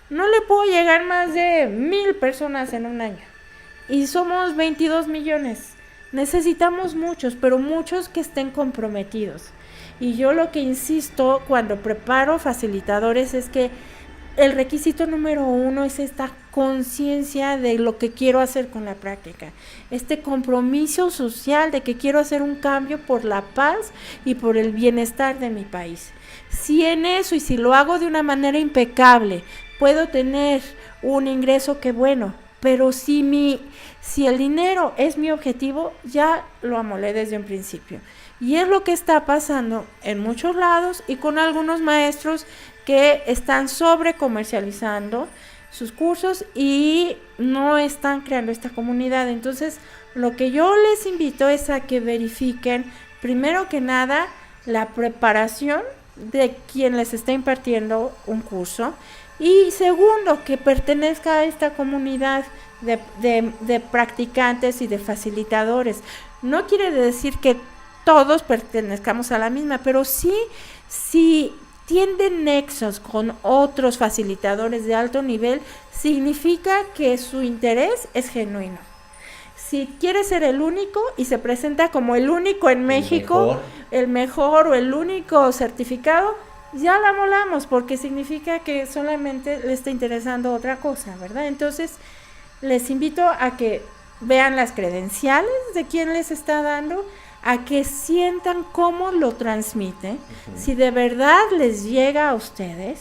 Speaker 2: no le puedo llegar más de 1,000 personas en un año. Y somos 22 millones. Necesitamos muchos, pero muchos que estén comprometidos. Y yo lo que insisto cuando preparo facilitadores es que el requisito número 1 es esta conciencia de lo que quiero hacer con la práctica, este compromiso social de que quiero hacer un cambio por la paz y por el bienestar de mi país. Si en eso y si lo hago de una manera impecable puedo tener un ingreso, qué bueno, pero si el dinero es mi objetivo, ya lo amolé desde un principio. Y es lo que está pasando en muchos lados y con algunos maestros que están sobre comercializando sus cursos y no están creando esta comunidad. Entonces, lo que yo les invito es a que verifiquen, primero que nada, la preparación de quien les está impartiendo un curso, y segundo, que pertenezca a esta comunidad de practicantes y de facilitadores. No quiere decir que todos pertenezcamos a la misma, pero sí, si tienen nexos con otros facilitadores de alto nivel, significa que su interés es genuino. Si quiere ser el único y se presenta como el único en México, el mejor o el único certificado, ya la molamos, porque significa que solamente le está interesando otra cosa, ¿verdad? Entonces, les invito a que vean las credenciales de quien les está dando, a que sientan cómo lo transmite, si de verdad les llega a ustedes,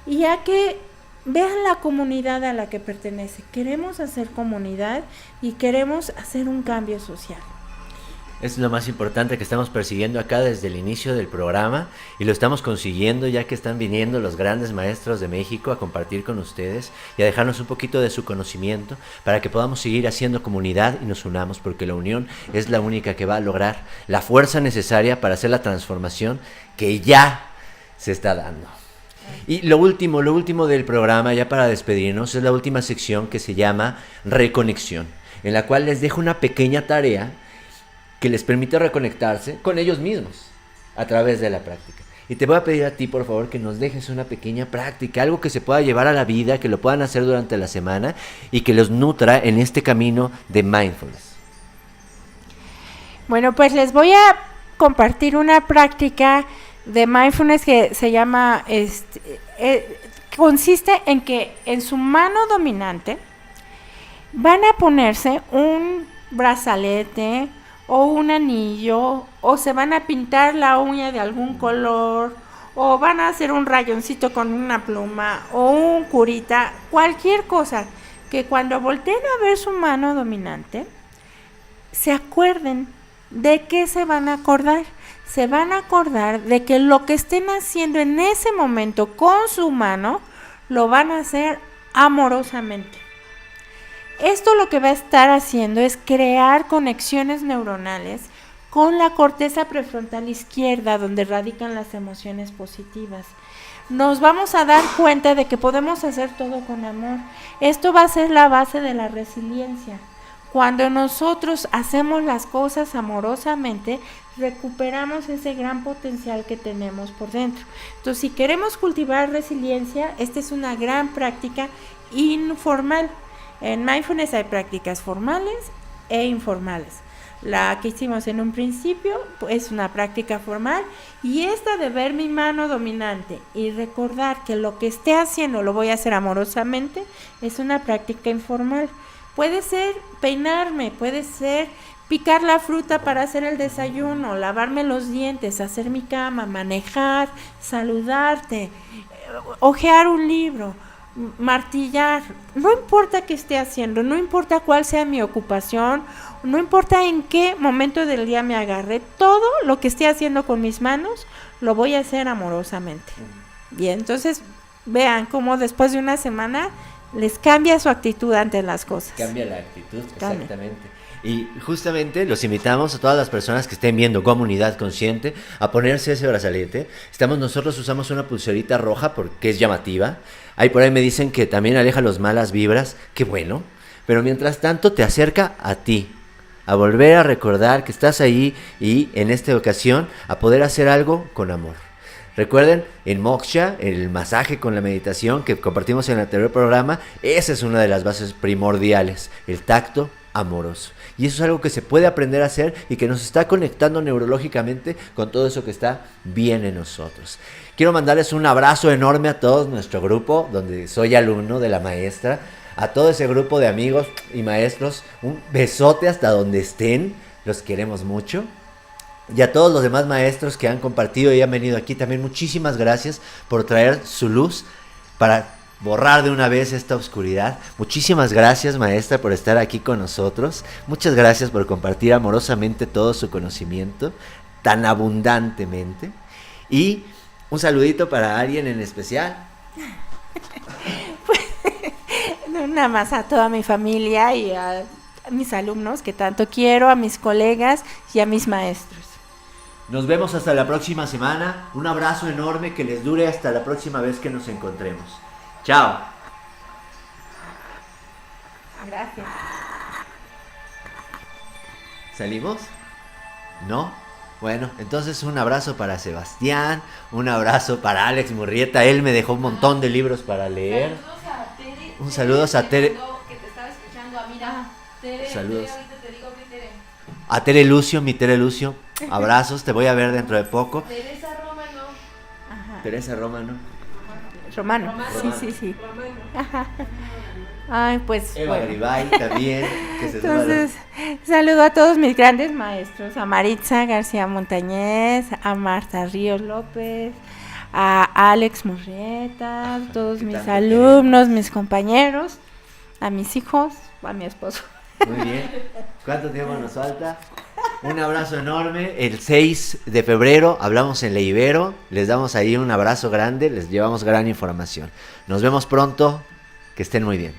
Speaker 2: y a que vean la comunidad a la que pertenece. Queremos hacer comunidad y queremos hacer un cambio social.
Speaker 1: Es lo más importante que estamos persiguiendo acá desde el inicio del programa, y lo estamos consiguiendo ya que están viniendo los grandes maestros de México a compartir con ustedes y a dejarnos un poquito de su conocimiento para que podamos seguir haciendo comunidad y nos unamos, porque la unión es la única que va a lograr la fuerza necesaria para hacer la transformación que ya se está dando. Y lo último del programa, ya para despedirnos, es la última sección que se llama Reconexión, en la cual les dejo una pequeña tarea que les permite reconectarse con ellos mismos a través de la práctica. Y te voy a pedir a ti, por favor, que nos dejes una pequeña práctica, algo que se pueda llevar a la vida, que lo puedan hacer durante la semana y que los nutra en este camino de mindfulness.
Speaker 2: Bueno, pues les voy a compartir una práctica de mindfulness que se llama, consiste en que en su mano dominante van a ponerse un brazalete o un anillo, o se van a pintar la uña de algún color, o van a hacer un rayoncito con una pluma, o un curita, cualquier cosa, que cuando volteen a ver su mano dominante, se acuerden ¿De qué se van a acordar? Se van a acordar de que lo que estén haciendo en ese momento con su mano, lo van a hacer amorosamente. Esto lo que va a estar haciendo es crear conexiones neuronales con la corteza prefrontal izquierda, donde radican las emociones positivas. Nos vamos a dar cuenta de que podemos hacer todo con amor. Esto va a ser la base de la resiliencia. Cuando nosotros hacemos las cosas amorosamente, recuperamos ese gran potencial que tenemos por dentro. Entonces, si queremos cultivar resiliencia, esta es una gran práctica informal. En mindfulness hay prácticas formales e informales. La que hicimos en un principio es una práctica formal, y esta de ver mi mano dominante y recordar que lo que esté haciendo lo voy a hacer amorosamente es una práctica informal. Puede ser peinarme, puede ser picar la fruta para hacer el desayuno, lavarme los dientes, hacer mi cama, manejar, saludarte, hojear un libro, martillar. No importa qué esté haciendo, no importa cuál sea mi ocupación, no importa en qué momento del día me agarre, todo lo que esté haciendo con mis manos lo voy a hacer amorosamente. Bien, entonces vean cómo después de una semana les cambia su actitud ante las cosas.
Speaker 1: Cambia la actitud, exactamente. Y justamente los invitamos a todas las personas que estén viendo Comunidad Consciente a ponerse ese brazalete. Nosotros usamos una pulserita roja porque es llamativa. Ahí por ahí me dicen que también aleja las malas vibras. Qué bueno. Pero mientras tanto te acerca a ti, a volver a recordar que estás ahí, y en esta ocasión a poder hacer algo con amor. Recuerden, en Moksha, el masaje con la meditación que compartimos en el anterior programa, esa es una de las bases primordiales, el tacto amoroso. Y eso es algo que se puede aprender a hacer y que nos está conectando neurológicamente con todo eso que está bien en nosotros. Quiero mandarles un abrazo enorme a todo nuestro grupo, donde soy alumno de la maestra, a todo ese grupo de amigos y maestros, un besote hasta donde estén, los queremos mucho. Y a todos los demás maestros que han compartido y han venido aquí también, muchísimas gracias por traer su luz para borrar de una vez esta oscuridad. Muchísimas gracias, maestra, por estar aquí con nosotros. Muchas gracias por compartir amorosamente todo su conocimiento tan abundantemente. Y un saludito para alguien en especial.
Speaker 2: Pues, nada más a toda mi familia y a mis alumnos que tanto quiero, a mis colegas y a mis maestros.
Speaker 1: Nos vemos hasta la próxima semana. Un abrazo enorme, que les dure hasta la próxima vez que nos encontremos. Chao.
Speaker 2: Gracias.
Speaker 1: ¿Salimos? ¿No? Bueno, entonces un abrazo para Sebastián, un abrazo para Alex Murrieta. Él me dejó un montón de libros para leer.
Speaker 2: Saludos a Tere.
Speaker 1: Un saludo a Tere.
Speaker 2: Que te estaba escuchando. Mira, Tere,
Speaker 1: saludos.
Speaker 2: Tere, ahorita te digo que Tere.
Speaker 1: A Tere Lucio, mi Tere Lucio. Abrazos, te voy a ver dentro de poco.
Speaker 2: Teresa Romano. Ajá.
Speaker 1: Teresa Romano.
Speaker 2: Romano. Sí. Ajá. Ay, pues
Speaker 1: Eva
Speaker 2: bueno.
Speaker 1: Garibay también. Que se
Speaker 2: Entonces, saludo a todos mis grandes maestros, a Maritza García Montañez, a Marta Ríos López, a Alex Murrieta, a todos mis alumnos, mis compañeros, a mis hijos, a mi esposo.
Speaker 1: Muy bien. ¿Cuánto tiempo nos falta? Un abrazo enorme. El 6 de febrero hablamos en la Ibero. Les damos ahí un abrazo grande. Les llevamos gran información. Nos vemos pronto. Que estén muy bien.